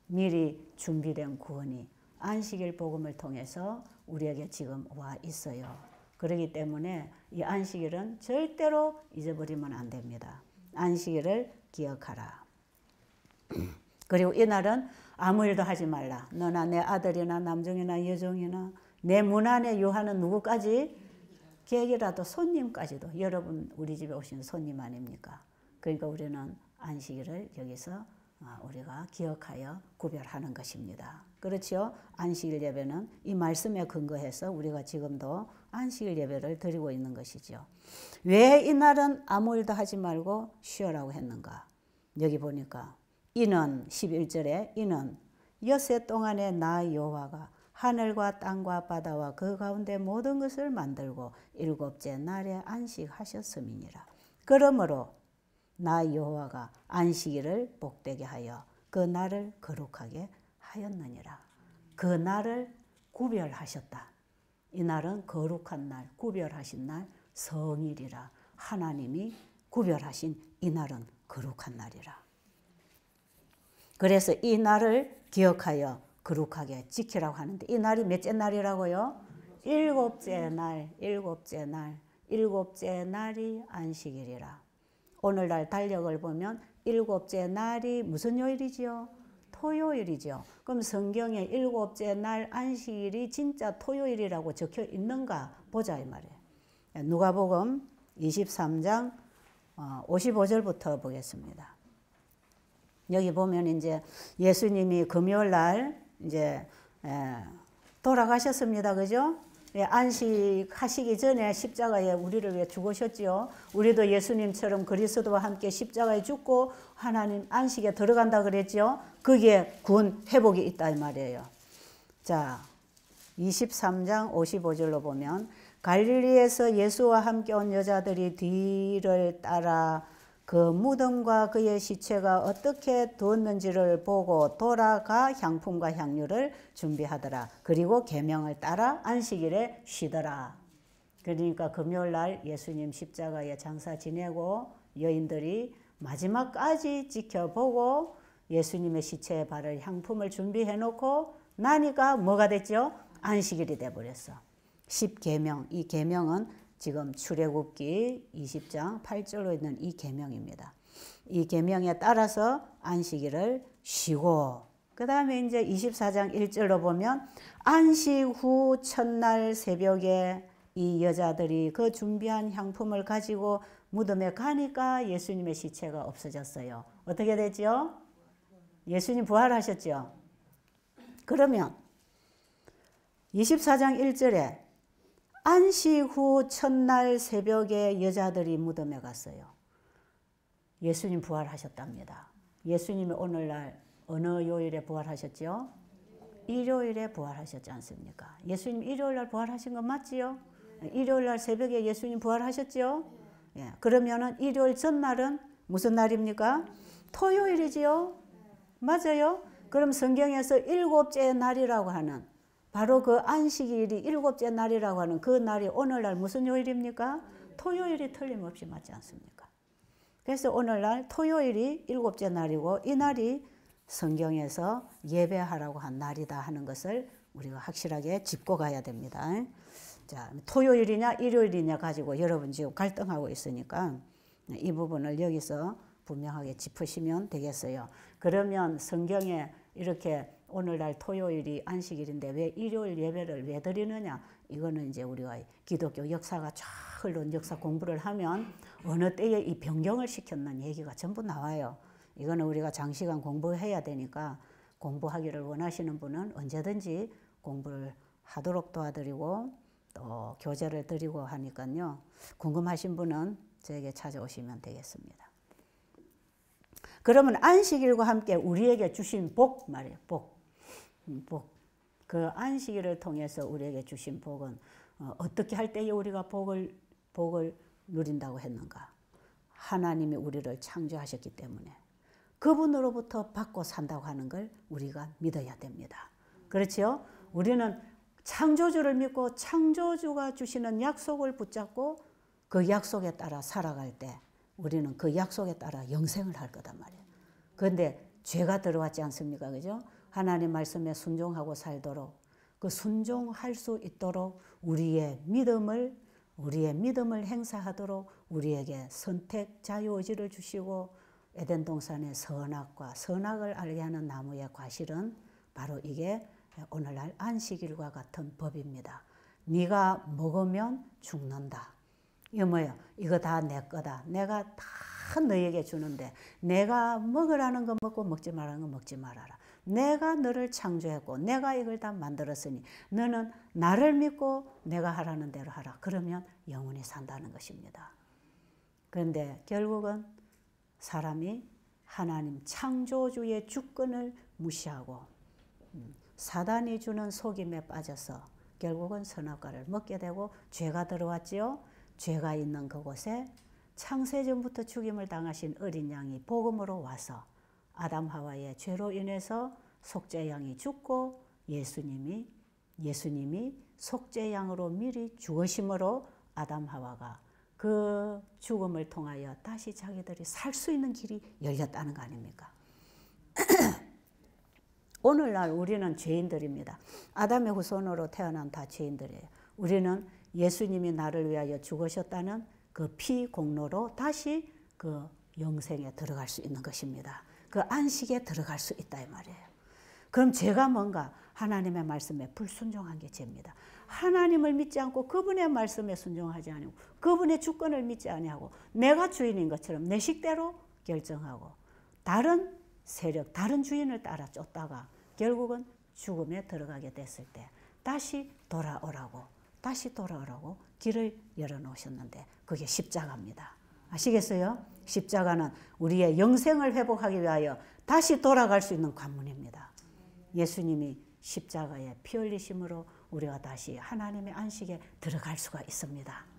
미리 준비된 구원이 안식일 복음을 통해서 우리에게 지금 와 있어요. 그렇기 때문에 이 안식일은 절대로 잊어버리면 안 됩니다. 안식일을 기억하라. 그리고 이날은 아무 일도 하지 말라. 너나 내 아들이나 남종이나 여종이나 내 문 안에 유하는 누구까지? 계획이라도 손님까지도. 여러분 우리 집에 오신 손님 아닙니까? 그러니까 우리는 안식일을 여기서 우리가 기억하여 구별하는 것입니다. 그렇죠? 안식일 예배는 이 말씀에 근거해서 우리가 지금도 안식일 예배를 드리고 있는 것이죠. 왜 이날은 아무 일도 하지 말고 쉬어라고 했는가? 여기 보니까 이는 11절에 이는 엿새 동안에 나 여호와가 하늘과 땅과 바다와 그 가운데 모든 것을 만들고 일곱째 날에 안식하셨음이니라. 그러므로 나 여호와가 안식일을 복되게 하여 그 날을 거룩하게 하였느니라. 그 날을 구별하셨다. 이 날은 거룩한 날, 구별하신 날, 성일이라. 하나님이 구별하신 이 날은 거룩한 날이라. 그래서 이 날을 기억하여 거룩하게 지키라고 하는데, 이 날이 몇째 날이라고요? 일곱째 날, 일곱째 날, 일곱째 날이 안식일이라. 오늘날 달력을 보면 일곱째 날이 무슨 요일이지요? 토요일이죠. 그럼 성경에 일곱째 날 안식일이 진짜 토요일이라고 적혀 있는가 보자 이 말이에요. 누가복음 23장 55절부터 보겠습니다. 여기 보면 이제 예수님이 금요일 날 이제 돌아가셨습니다. 그죠? 안식하시기 전에 십자가에 우리를 위해 죽으셨지요. 우리도 예수님처럼 그리스도와 함께 십자가에 죽고 하나님 안식에 들어간다 그랬죠. 거기에 구원 회복이 있다 이 말이에요. 자, 23장 55절로 보면 갈릴리에서 예수와 함께 온 여자들이 뒤를 따라 그 무덤과 그의 시체가 어떻게 두었는지를 보고 돌아가 향품과 향유를 준비하더라. 그리고 계명을 따라 안식일에 쉬더라. 그러니까 금요일날 예수님 십자가에 장사 지내고 여인들이 마지막까지 지켜보고 예수님의 시체에 바를 향품을 준비해 놓고 나니까 뭐가 됐죠? 안식일이 돼버렸어. 10계명, 이 계명은 지금 출애굽기 20장 8절로 있는 이 계명입니다. 이 계명에 따라서 안식일을 쉬고, 그 다음에 이제 24장 1절로 보면 안식 후 첫날 새벽에 이 여자들이 그 준비한 향품을 가지고 무덤에 가니까 예수님의 시체가 없어졌어요. 어떻게 됐죠? 예수님 부활하셨죠? 그러면 24장 1절에 안식 후 첫날 새벽에 여자들이 무덤에 갔어요. 예수님 부활하셨답니다. 예수님이 오늘날 어느 요일에 부활하셨죠? 일요일에 부활하셨지 않습니까? 예수님 일요일날 부활하신 거 맞지요? 일요일날 새벽에 예수님 부활하셨죠? 예, 그러면은 일요일 전날은 무슨 날입니까? 토요일이지요? 맞아요? 그럼 성경에서 일곱째 날이라고 하는 바로 그 안식일이 일곱째 날이라고 하는 그 날이 오늘날 무슨 요일입니까? 토요일이 틀림없이 맞지 않습니까? 그래서 오늘날 토요일이 일곱째 날이고 이 날이 성경에서 예배하라고 한 날이다 하는 것을 우리가 확실하게 짚고 가야 됩니다. 자, 토요일이냐 일요일이냐 가지고 여러분 지금 갈등하고 있으니까 이 부분을 여기서 분명하게 짚으시면 되겠어요. 그러면 성경에 이렇게 오늘날 토요일이 안식일인데 왜 일요일 예배를 왜 드리느냐? 이거는 이제 우리가 기독교 역사가 쫙 흘러온 역사 공부를 하면 어느 때에 이 변경을 시켰는 얘기가 전부 나와요. 이거는 우리가 장시간 공부해야 되니까 공부하기를 원하시는 분은 언제든지 공부를 하도록 도와드리고 또 교재를 드리고 하니까요. 궁금하신 분은 저에게 찾아오시면 되겠습니다. 그러면 안식일과 함께 우리에게 주신 복 말이에요. 복. 그 안식일을 통해서 우리에게 주신 복은 어떻게 할 때에 우리가 복을 누린다고 했는가? 하나님이 우리를 창조하셨기 때문에 그분으로부터 받고 산다고 하는 걸 우리가 믿어야 됩니다. 그렇죠? 우리는 창조주를 믿고 창조주가 주시는 약속을 붙잡고 그 약속에 따라 살아갈 때 우리는 그 약속에 따라 영생을 할 거단 말이에요. 그런데 죄가 들어왔지 않습니까? 그죠? 하나님 말씀에 순종하고 살도록 그 순종할 수 있도록 우리의 믿음을 행사하도록 우리에게 선택 자유의지를 주시고 에덴 동산의 선악을 알게 하는 나무의 과실은 바로 이게 오늘날 안식일과 같은 법입니다. 네가 먹으면 죽는다. 이거 뭐예요? 이거 다 내 거다. 내가 다 너에게 주는데 내가 먹으라는 거 먹고 먹지 말라는 거 먹지 말아라. 내가 너를 창조했고 내가 이걸 다 만들었으니 너는 나를 믿고 내가 하라는 대로 하라. 그러면 영원히 산다는 것입니다. 그런데 결국은 사람이 하나님 창조주의 주권을 무시하고 사단이 주는 속임에 빠져서 결국은 선악과를 먹게 되고 죄가 들어왔지요. 죄가 있는 그곳에 창세전부터 죽임을 당하신 어린 양이 복음으로 와서 아담 하와의 죄로 인해서 속죄양이 죽고 예수님이 속죄양으로 미리 죽으심으로 아담 하와가 그 죽음을 통하여 다시 자기들이 살 수 있는 길이 열렸다는 거 아닙니까? 오늘날 우리는 죄인들입니다. 아담의 후손으로 태어난 다 죄인들이에요. 우리는 예수님이 나를 위하여 죽으셨다는 그 피 공로로 다시 그 영생에 들어갈 수 있는 것입니다. 그 안식에 들어갈 수 있다 이 말이에요. 그럼 죄가 뭔가? 하나님의 말씀에 불순종한 게 죄입니다. 하나님을 믿지 않고 그분의 말씀에 순종하지 않고 그분의 주권을 믿지 아니하고 내가 주인인 것처럼 내 식대로 결정하고 다른 세력, 다른 주인을 따라 쫓다가 결국은 죽음에 들어가게 됐을 때 다시 돌아오라고 길을 열어놓으셨는데 그게 십자가입니다. 아시겠어요? 십자가는 우리의 영생을 회복하기 위하여 다시 돌아갈 수 있는 관문입니다. 예수님이 십자가에 피 흘리심으로 우리가 다시 하나님의 안식에 들어갈 수가 있습니다.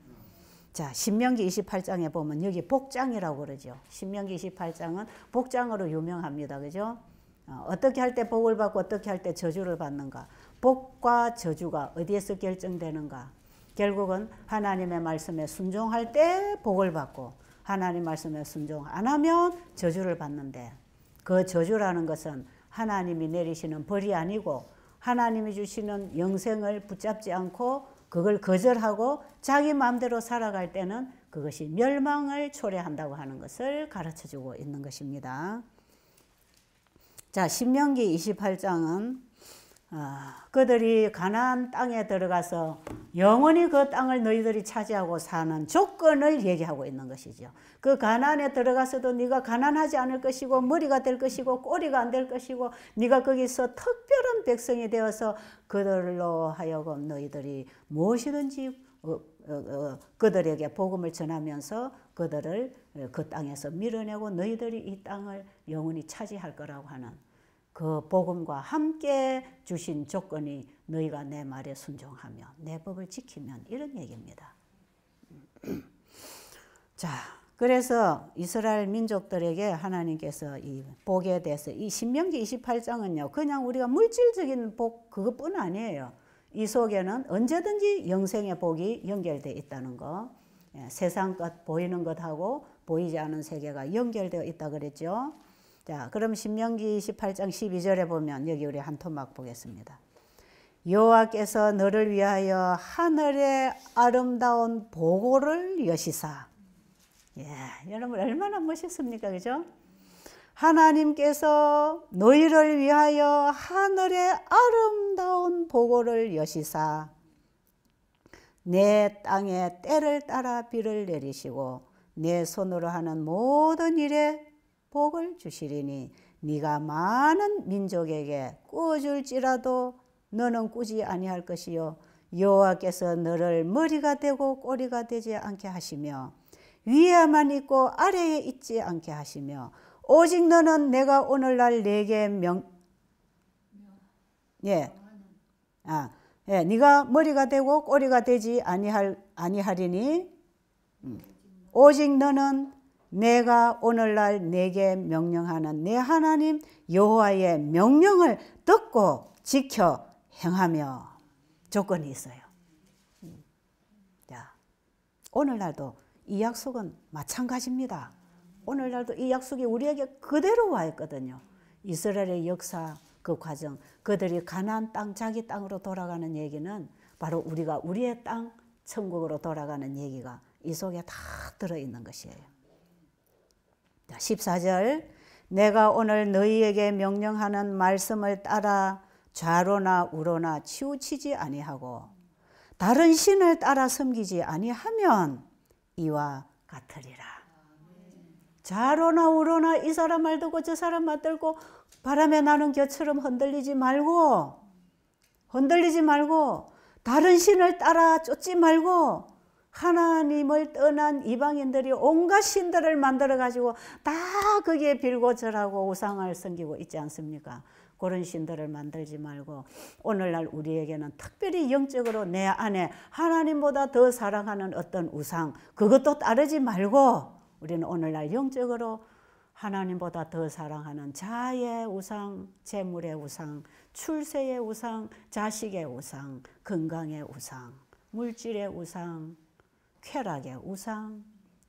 자, 신명기 28장에 보면 여기 복장이라고 그러죠. 신명기 28장은 복장으로 유명합니다. 그죠? 어떻게 할 때 복을 받고 어떻게 할 때 저주를 받는가. 복과 저주가 어디에서 결정되는가. 결국은 하나님의 말씀에 순종할 때 복을 받고 하나님 말씀에 순종 안 하면 저주를 받는데 그 저주라는 것은 하나님이 내리시는 벌이 아니고 하나님이 주시는 영생을 붙잡지 않고 그걸 거절하고 자기 마음대로 살아갈 때는 그것이 멸망을 초래한다고 하는 것을 가르쳐주고 있는 것입니다. 자, 신명기 28장은 그들이 가나안 땅에 들어가서 영원히 그 땅을 너희들이 차지하고 사는 조건을 얘기하고 있는 것이죠. 그 가나안에 들어가서도 네가 가난하지 않을 것이고 머리가 될 것이고 꼬리가 안 될 것이고 네가 거기서 특별한 백성이 되어서 그들로 하여금 너희들이 무엇이든지 그들에게 복음을 전하면서 그들을 그 땅에서 밀어내고 너희들이 이 땅을 영원히 차지할 거라고 하는 그 복음과 함께 주신 조건이 너희가 내 말에 순종하며 내 법을 지키면 이런 얘기입니다. 자, 그래서 이스라엘 민족들에게 하나님께서 이 복에 대해서 이 신명기 28장은요 그냥 우리가 물질적인 복 그것뿐 아니에요. 이 속에는 언제든지 영생의 복이 연결되어 있다는 거. 세상 것 보이는 것하고 보이지 않은 세계가 연결되어 있다 그랬죠. 자, 그럼 신명기 28장 12절에 보면 여기 우리 한 토막 보겠습니다. 여호와께서 너를 위하여 하늘의 아름다운 보고를 여시사. 예, 여러분 얼마나 멋있습니까? 그죠? 하나님께서 너희를 위하여 하늘의 아름다운 보고를 여시사 내 땅에 때를 따라 비를 내리시고 내 손으로 하는 모든 일에 복을 주시리니 네가 많은 민족에게 꾸어줄지라도 너는 꾸지 아니할 것이요 여호와께서 너를 머리가 되고 꼬리가 되지 않게 하시며 위에만 있고 아래에 있지 않게 하시며 오직 너는 내가 오늘날 내게 네가 머리가 되고 꼬리가 되지 아니하리니 오직 너는 내가 오늘날 내게 명령하는 내 하나님 여호와의 명령을 듣고 지켜 행하며 조건이 있어요. 자, 오늘날도 이 약속은 마찬가지입니다. 오늘날도 이 약속이 우리에게 그대로 와 있거든요. 이스라엘의 역사 그 과정, 그들이 가나안 땅 자기 땅으로 돌아가는 얘기는 바로 우리가 우리의 땅 천국으로 돌아가는 얘기가 이 속에 다 들어있는 것이에요. 14절 내가 오늘 너희에게 명령하는 말씀을 따라 좌로나 우로나 치우치지 아니하고 다른 신을 따라 섬기지 아니하면 이와 같으리라. 좌로나 우로나 이 사람 말 듣고 저 사람 말 듣고 바람에 나는 겨처럼 흔들리지 말고 다른 신을 따라 쫓지 말고 하나님을 떠난 이방인들이 온갖 신들을 만들어 가지고 다 거기에 빌고 절하고 우상을 섬기고 있지 않습니까? 그런 신들을 만들지 말고 오늘날 우리에게는 특별히 영적으로 내 안에 하나님보다 더 사랑하는 어떤 우상, 그것도 따르지 말고 우리는 오늘날 영적으로 하나님보다 더 사랑하는 자의 우상, 재물의 우상, 출세의 우상, 자식의 우상, 건강의 우상, 물질의 우상, 쾌락의 우상,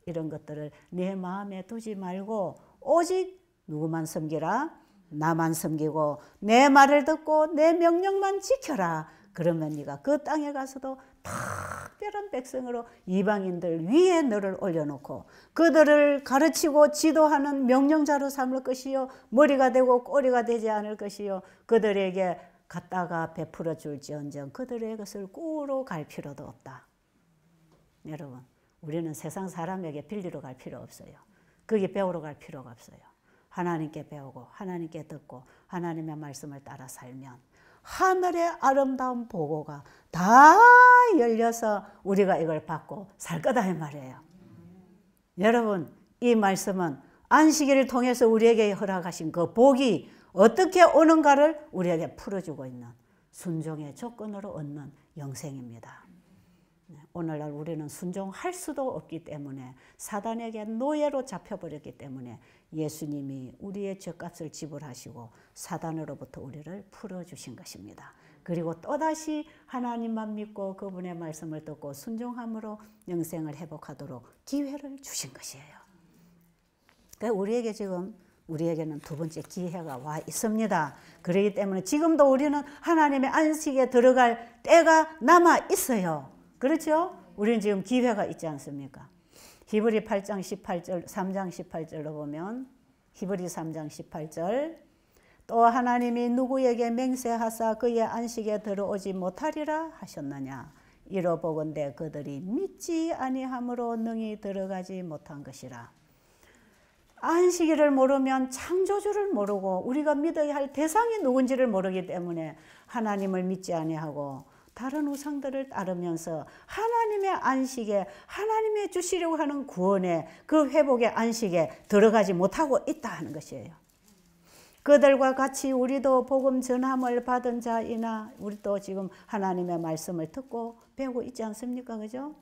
이런 것들을 내 마음에 두지 말고 오직 누구만 섬기라? 나만 섬기고 내 말을 듣고 내 명령만 지켜라. 그러면 네가 그 땅에 가서도 특별한 백성으로 이방인들 위에 너를 올려놓고 그들을 가르치고 지도하는 명령자로 삼을 것이요, 머리가 되고 꼬리가 되지 않을 것이요, 그들에게 갖다가 베풀어 줄지언정 그들의 것을 꾸러 갈 필요도 없다. 여러분, 우리는 세상 사람에게 빌리러 갈 필요 없어요. 거기 배우러 갈 필요가 없어요. 하나님께 배우고 하나님께 듣고 하나님의 말씀을 따라 살면 하늘의 아름다운 보고가 다 열려서 우리가 이걸 받고 살 거다 이 말이에요. 여러분, 이 말씀은 안식일을 통해서 우리에게 허락하신 그 복이 어떻게 오는가를 우리에게 풀어주고 있는 순종의 조건으로 얻는 영생입니다. 오늘날 우리는 순종할 수도 없기 때문에 사단에게 노예로 잡혀버렸기 때문에 예수님이 우리의 죗값을 지불하시고 사단으로부터 우리를 풀어주신 것입니다. 그리고 또다시 하나님만 믿고 그분의 말씀을 듣고 순종함으로 영생을 회복하도록 기회를 주신 것이에요. 그러니까 우리에게는 두 번째 기회가 와 있습니다. 그렇기 때문에 지금도 우리는 하나님의 안식에 들어갈 때가 남아 있어요. 그렇죠? 우리는 지금 기회가 있지 않습니까? 히브리 8장 18절, 3장 18절로 보면 히브리 3장 18절 또 하나님이 누구에게 맹세하사 그의 안식에 들어오지 못하리라 하셨느냐 이러보건대 그들이 믿지 아니함으로 능히 들어가지 못한 것이라. 안식일을 모르면 창조주를 모르고 우리가 믿어야 할 대상이 누군지를 모르기 때문에 하나님을 믿지 아니하고 다른 우상들을 따르면서 하나님의 안식에 하나님의 주시려고 하는 구원에 그 회복의 안식에 들어가지 못하고 있다 하는 것이에요. 그들과 같이 우리도 복음 전함을 받은 자이나 우리도 지금 하나님의 말씀을 듣고 배우고 있지 않습니까? 그죠?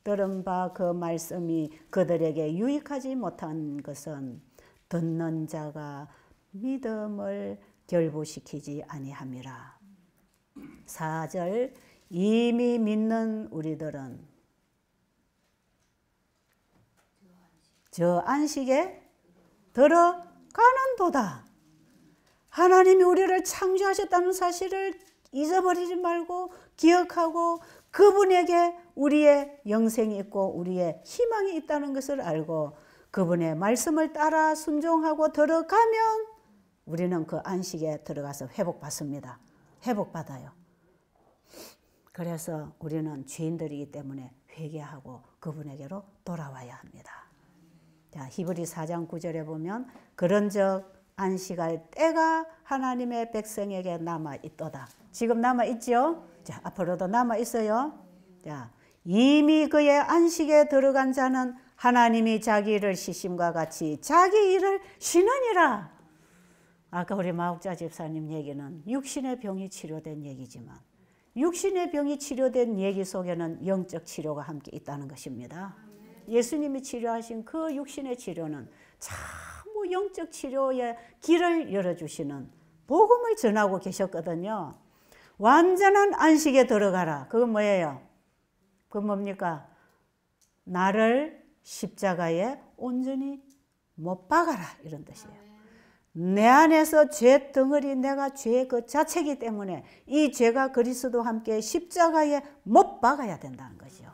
들은 바 그 말씀이 그들에게 유익하지 못한 것은 듣는 자가 믿음을 결부시키지 아니함이라. 4절 이미 믿는 우리들은 저 안식에 들어가는도다. 하나님이 우리를 창조하셨다는 사실을 잊어버리지 말고 기억하고 그분에게 우리의 영생이 있고 우리의 희망이 있다는 것을 알고 그분의 말씀을 따라 순종하고 들어가면 우리는 그 안식에 들어가서 회복받습니다. 회복받아요. 그래서 우리는 죄인들이기 때문에 회개하고 그분에게로 돌아와야 합니다. 자, 히브리 4장 9절에 보면 그런즉 안식할 때가 하나님의 백성에게 남아있도다. 지금 남아있죠? 자, 앞으로도 남아있어요. 자, 이미 그의 안식에 들어간 자는 하나님이 자기 일을 쉬심과 같이 자기 일을 쉬느니라. 아까 우리 마옥자 집사님 얘기는 육신의 병이 치료된 얘기지만 육신의 병이 치료된 얘기 속에는 영적 치료가 함께 있다는 것입니다. 예수님이 치료하신 그 육신의 치료는 참 영적 치료의 길을 열어주시는 복음을 전하고 계셨거든요. 완전한 안식에 들어가라. 그건 뭐예요? 그건 뭡니까? 나를 십자가에 온전히 못 박아라 이런 뜻이에요. 내 안에서 죄 덩어리 내가 죄 그 자체이기 때문에 이 죄가 그리스도와 함께 십자가에 못 박아야 된다는 거죠.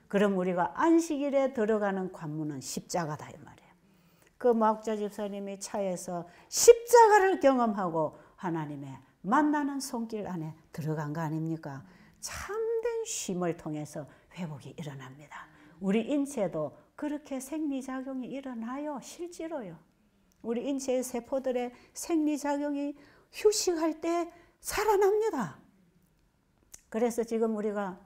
그럼 우리가 안식일에 들어가는 관문은 십자가다 이 말이에요. 그 마옥자 집사님이 차에서 십자가를 경험하고 하나님의 만나는 손길 안에 들어간 거 아닙니까? 참된 쉼을 통해서 회복이 일어납니다. 우리 인체도 그렇게 생리작용이 일어나요. 실제로요. 우리 인체의 세포들의 생리작용이 휴식할 때 살아납니다. 그래서 지금 우리가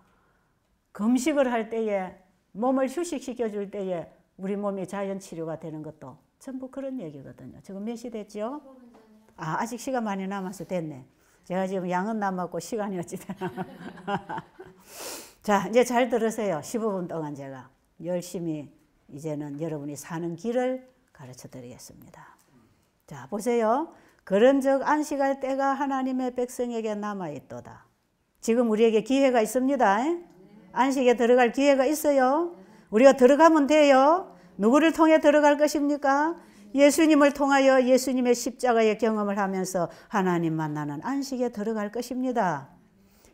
금식을 할 때에 몸을 휴식시켜 줄 때에 우리 몸이 자연치료가 되는 것도 전부 그런 얘기거든요. 지금 몇 시 됐죠? 아직 시간 많이 남아서 됐네. 제가 지금 양은 남았고 시간이 어찌 되나. 자, 이제 잘 들으세요. 15분 동안 제가 열심히 이제는 여러분이 사는 길을 가르쳐 드리겠습니다. 자, 보세요. 그런즉 안식할 때가 하나님의 백성에게 남아있도다. 지금 우리에게 기회가 있습니다. 안식에 들어갈 기회가 있어요. 우리가 들어가면 돼요. 누구를 통해 들어갈 것입니까? 예수님을 통하여 예수님의 십자가의 경험을 하면서 하나님 만나는 안식에 들어갈 것입니다.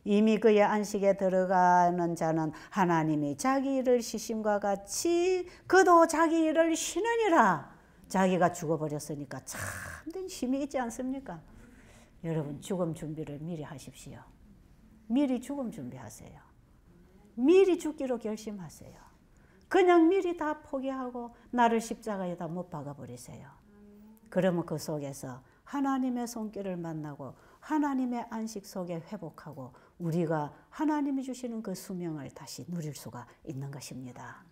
이미 그의 안식에 들어가는 자는 하나님이 자기 일을 쉬심과 같이 그도 자기 일을 쉬느니라. 자기가 죽어버렸으니까 참된 힘이 있지 않습니까? 여러분 죽음 준비를 미리 하십시오. 미리 죽음 준비하세요. 미리 죽기로 결심하세요. 그냥 미리 다 포기하고 나를 십자가에다 못 박아버리세요. 그러면 그 속에서 하나님의 손길을 만나고 하나님의 안식 속에 회복하고 우리가 하나님이 주시는 그 수명을 다시 누릴 수가 있는 것입니다.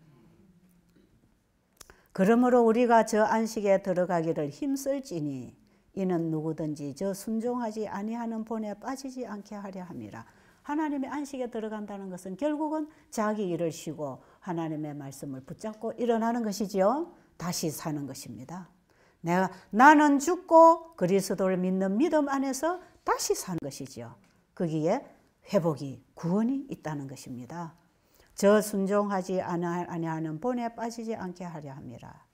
그러므로 우리가 저 안식에 들어가기를 힘쓸지니 이는 누구든지 저 순종하지 아니하는 본에 빠지지 않게 하려 함이라. 하나님의 안식에 들어간다는 것은 결국은 자기 일을 쉬고 하나님의 말씀을 붙잡고 일어나는 것이지요. 다시 사는 것입니다. 나는 죽고 그리스도를 믿는 믿음 안에서 다시 사는 것이지요. 거기에 회복이 구원이 있다는 것입니다. 저 순종하지 아니하는 본에 빠지지 않게 하려 함이라.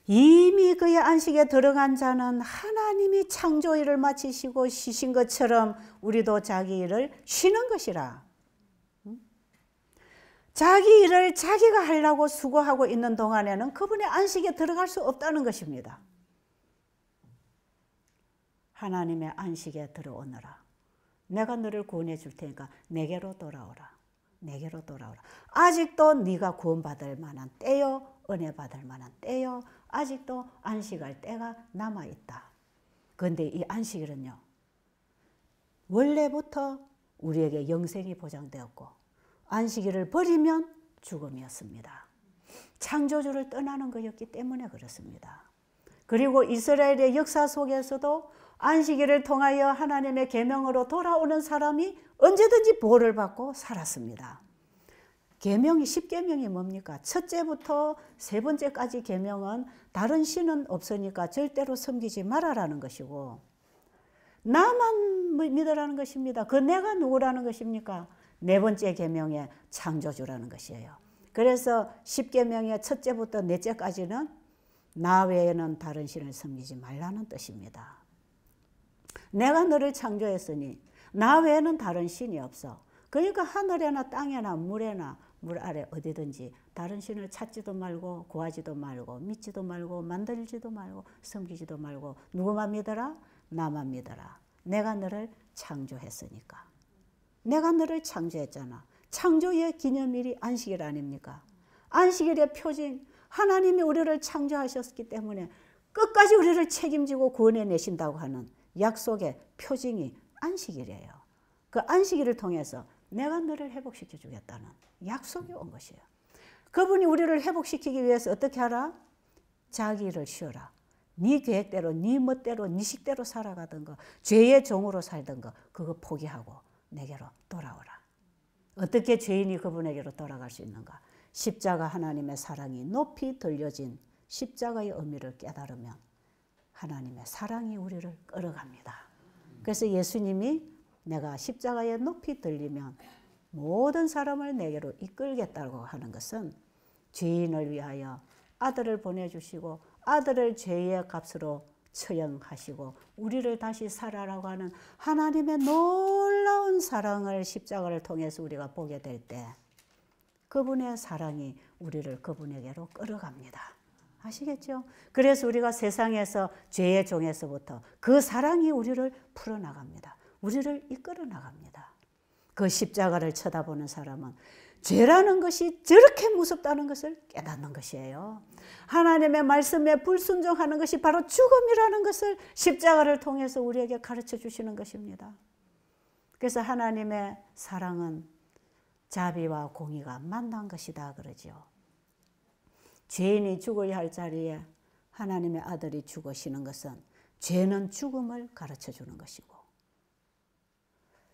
이미 그의 안식에 들어간 자는 하나님이 창조 일을 마치시고 쉬신 것처럼 우리도 자기 일을 쉬는 것이라. 자기 일을 자기가 하려고 수고하고 있는 동안에는 그분의 안식에 들어갈 수 없다는 것입니다. 하나님의 안식에 들어오너라. 내가 너를 구원해 줄 테니까 내게로 돌아오라. 내게로 돌아오라. 아직도 네가 구원받을 만한 때요. 은혜 받을 만한 때요. 아직도 안식할 때가 남아있다. 그런데 이 안식일은요. 원래부터 우리에게 영생이 보장되었고 안식일을 버리면 죽음이었습니다. 창조주를 떠나는 것이었기 때문에 그렇습니다. 그리고 이스라엘의 역사 속에서도 안식일을 통하여 하나님의 계명으로 돌아오는 사람이 언제든지 보호를 받고 살았습니다. 계명이 10계명이 뭡니까? 첫째부터 세 번째까지 계명은 다른 신은 없으니까 절대로 섬기지 말아라는 것이고 나만 믿으라는 것입니다. 그 내가 누구라는 것입니까? 네 번째 계명의 창조주라는 것이에요. 그래서 10계명의 첫째부터 넷째까지는 나 외에는 다른 신을 섬기지 말라는 뜻입니다. 내가 너를 창조했으니 나 외에는 다른 신이 없어. 그러니까 하늘에나 땅에나 물에나 물 아래 어디든지 다른 신을 찾지도 말고 구하지도 말고 믿지도 말고 만들지도 말고 섬기지도 말고 누구만 믿어라? 나만 믿어라. 내가 너를 창조했으니까. 내가 너를 창조했잖아. 창조의 기념일이 안식일 아닙니까? 안식일의 표징, 하나님이 우리를 창조하셨기 때문에 끝까지 우리를 책임지고 구원해내신다고 하는 약속의 표징이 안식일이에요. 그 안식일을 통해서 내가 너를 회복시켜 주겠다는 약속이 온 것이에요. 그분이 우리를 회복시키기 위해서 어떻게 하라? 자기 일을 쉬어라. 네 계획대로, 네 멋대로, 네 식대로 살아가던 거, 죄의 종으로 살던 거 그거 포기하고 내게로 돌아오라. 어떻게 죄인이 그분에게로 돌아갈 수 있는가? 십자가 하나님의 사랑이 높이 들려진 십자가의 의미를 깨달으면 하나님의 사랑이 우리를 끌어갑니다. 그래서 예수님이 내가 십자가에 높이 들리면 모든 사람을 내게로 이끌겠다고 하는 것은 죄인을 위하여 아들을 보내주시고 아들을 죄의 값으로 처형하시고 우리를 다시 살아라고 하는 하나님의 놀라운 사랑을 십자가를 통해서 우리가 보게 될 때 그분의 사랑이 우리를 그분에게로 끌어갑니다. 아시겠죠? 그래서 우리가 세상에서 죄의 종에서부터 그 사랑이 우리를 풀어나갑니다. 우리를 이끌어 나갑니다. 그 십자가를 쳐다보는 사람은 죄라는 것이 저렇게 무섭다는 것을 깨닫는 것이에요. 하나님의 말씀에 불순종하는 것이 바로 죽음이라는 것을 십자가를 통해서 우리에게 가르쳐 주시는 것입니다. 그래서 하나님의 사랑은 자비와 공의가 만난 것이다 그러죠. 죄인이 죽어야 할 자리에 하나님의 아들이 죽으시는 것은 죄는 죽음을 가르쳐 주는 것이고,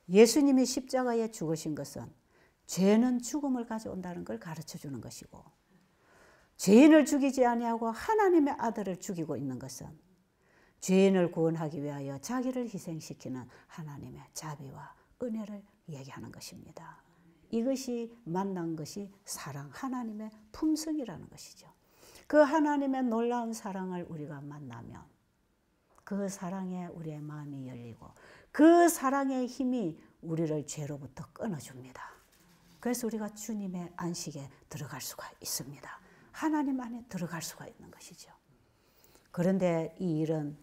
예수님이 십자가에 죽으신 것은 죄는 죽음을 가져온다는 걸 가르쳐 주는 것이고, 죄인을 죽이지 아니하고 하나님의 아들을 죽이고 있는 것은 죄인을 구원하기 위하여 자기를 희생시키는 하나님의 자비와 은혜를 얘기하는 것입니다. 이것이 만난 것이 사랑, 하나님의 품성이라는 것이죠. 그 하나님의 놀라운 사랑을 우리가 만나면 그 사랑에 우리의 마음이 열리고 그 사랑의 힘이 우리를 죄로부터 끊어줍니다. 그래서 우리가 주님의 안식에 들어갈 수가 있습니다. 하나님 안에 들어갈 수가 있는 것이죠. 그런데 이 일은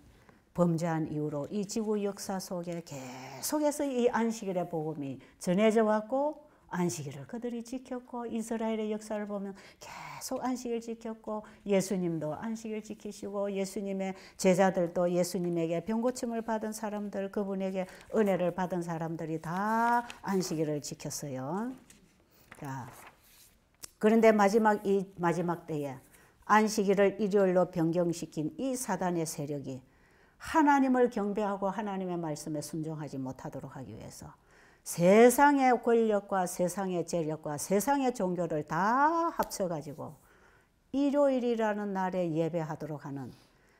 범죄한 이후로 이 지구 역사 속에 계속해서 이 안식일의 복음이 전해져 왔고, 안식일을 그들이 지켰고, 이스라엘의 역사를 보면 계속 안식일 지켰고, 예수님도 안식일 지키시고, 예수님의 제자들도 예수님에게 병고침을 받은 사람들, 그분에게 은혜를 받은 사람들이 다 안식일을 지켰어요. 자, 그런데 마지막 때에 안식일을 일요일로 변경시킨 이 사단의 세력이 하나님을 경배하고 하나님의 말씀에 순종하지 못하도록 하기 위해서 세상의 권력과 세상의 재력과 세상의 종교를 다 합쳐가지고 일요일이라는 날에 예배하도록 하는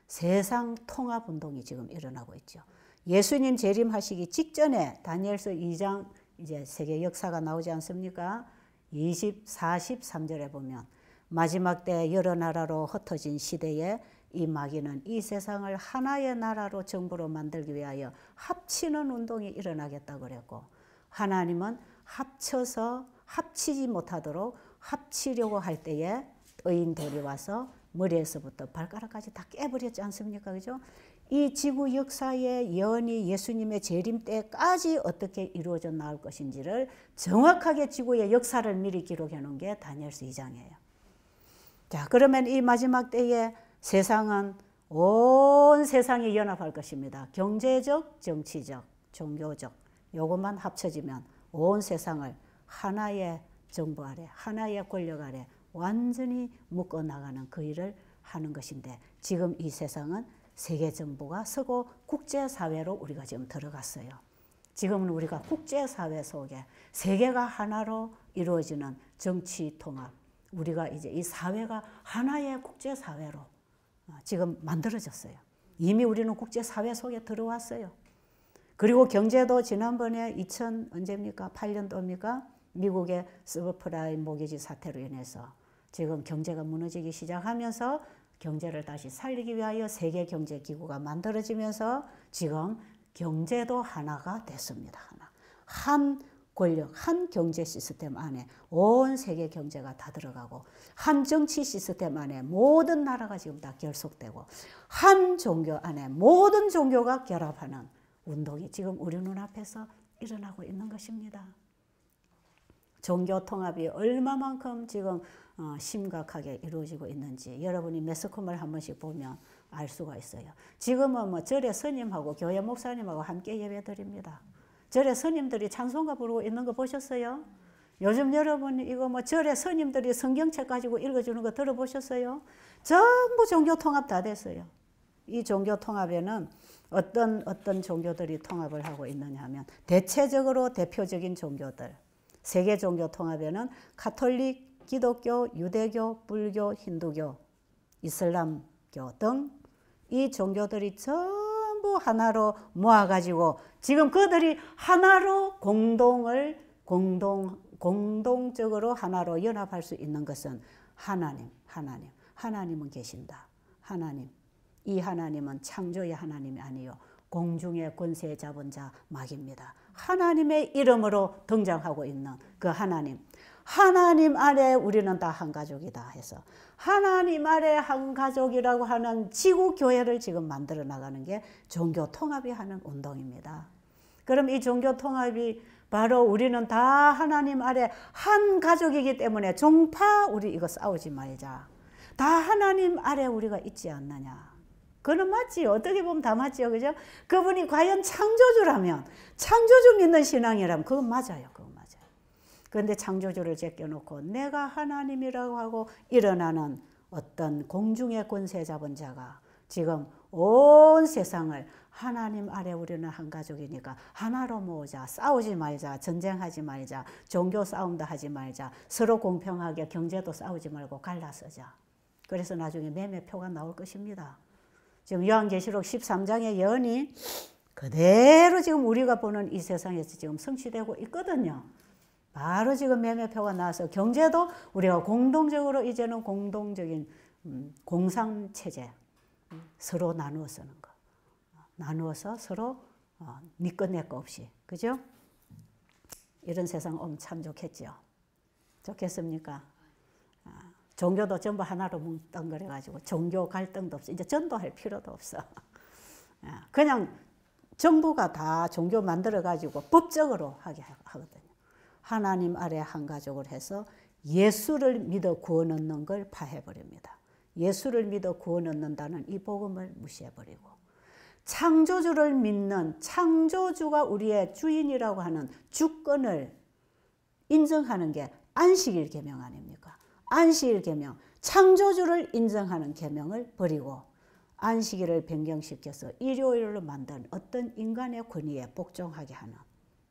세상 통합운동이 지금 일어나고 있죠. 예수님 재림하시기 직전에 다니엘서 2장 이제 세계 역사가 나오지 않습니까? 43절에 보면 마지막 때 여러 나라로 흩어진 시대에 이 마귀는 이 세상을 하나의 나라로 정부로 만들기 위하여 합치는 운동이 일어나겠다고 그랬고, 하나님은 합치지 못하도록 합치려고 할 때에 의인들이 와서 머리에서부터 발가락까지 다 깨버렸지 않습니까? 그죠? 이 지구 역사의 예언이 예수님의 재림 때까지 어떻게 이루어져 나올 것인지를 정확하게 지구의 역사를 미리 기록해 놓은 게 다니엘서 2장이에요. 자, 그러면 이 마지막 때에 세상은 온 세상이 연합할 것입니다. 경제적, 정치적, 종교적 요것만 합쳐지면 온 세상을 하나의 정부 아래, 하나의 권력 아래 완전히 묶어나가는 그 일을 하는 것인데, 지금 이 세상은 세계 정부가 서고 국제사회로 우리가 지금 들어갔어요. 지금은 우리가 국제사회 속에 세계가 하나로 이루어지는 정치 통합, 우리가 이제 이 사회가 하나의 국제사회로 지금 만들어졌어요. 이미 우리는 국제사회 속에 들어왔어요. 그리고 경제도 지난번에 8년도입니까? 미국의 서브프라임 모기지 사태로 인해서 지금 경제가 무너지기 시작하면서 경제를 다시 살리기 위하여 세계경제기구가 만들어지면서 지금 경제도 하나가 됐습니다. 한 권력, 한 경제 시스템 안에 온 세계 경제가 다 들어가고, 한 정치 시스템 안에 모든 나라가 지금 다 결속되고, 한 종교 안에 모든 종교가 결합하는 운동이 지금 우리 눈앞에서 일어나고 있는 것입니다. 종교 통합이 얼마만큼 지금 심각하게 이루어지고 있는지 여러분이 매스컴을 한 번씩 보면 알 수가 있어요. 지금은 뭐 절에 스님하고 교회 목사님하고 함께 예배 드립니다. 절에 스님들이 찬송가 부르고 있는 거 보셨어요? 요즘 여러분 이거 뭐 절에 스님들이 성경책 가지고 읽어주는 거 들어보셨어요? 전부 종교 통합 다 됐어요. 이 종교 통합에는 어떤 종교들이 통합을 하고 있느냐 하면, 대체적으로 대표적인 종교들, 세계 종교 통합에는 가톨릭, 기독교, 유대교, 불교, 힌두교, 이슬람교 등 이 종교들이 전부 하나로 모아가지고 지금 그들이 하나로 공동적으로 하나로 연합할 수 있는 것은 하나님은 계신다. 이 하나님은 창조의 하나님이 아니요 공중의 권세 잡은 자 마귀입니다. 하나님의 이름으로 등장하고 있는 그 하나님 안에 우리는 다 한 가족이다 해서 하나님 아래 한 가족이라고 하는 지구교회를 지금 만들어 나가는 게 종교 통합이 하는 운동입니다. 그럼 이 종교 통합이 바로 우리는 다 하나님 아래 한 가족이기 때문에 종파 우리 이거 싸우지 말자. 다 하나님 아래 우리가 있지 않느냐. 그건 맞지. 어떻게 보면 다 맞지요. 그죠? 그분이 과연 창조주라면, 창조주 믿는 신앙이라면 그건 맞아요. 그런데 창조주를 제껴놓고 내가 하나님이라고 하고 일어나는 어떤 공중의 권세 잡은 자가 지금 온 세상을 하나님 아래 우리는 한 가족이니까 하나로 모으자. 싸우지 말자. 전쟁하지 말자. 종교 싸움도 하지 말자. 서로 공평하게 경제도 싸우지 말고 갈라서자. 그래서 나중에 매매표가 나올 것입니다. 지금 요한계시록 13장의 예언이 그대로 지금 우리가 보는 이 세상에서 지금 성취되고 있거든요. 바로 지금 매매표가 나와서 경제도 우리가 공동적으로 이제는 공동적인 공상체제 서로 나누어 쓰는 거. 나누어서 서로 네 거 내 거 없이. 그죠? 이런 세상 오면 참 좋겠죠. 좋겠습니까? 종교도 전부 하나로 뭉뚱그려가지고 종교 갈등도 없어. 이제 전도할 필요도 없어. 그냥 정부가 다 종교 만들어가지고 법적으로 하게 하거든요. 하나님 아래 한 가족을 해서 예수를 믿어 구원 얻는 걸 파해버립니다. 예수를 믿어 구원 얻는다는 이 복음을 무시해버리고 창조주를 믿는 창조주가 우리의 주인이라고 하는 주권을 인정하는 게 안식일 계명 아닙니까? 안식일 계명, 창조주를 인정하는 계명을 버리고 안식일을 변경시켜서 일요일로 만든 어떤 인간의 권위에 복종하게 하는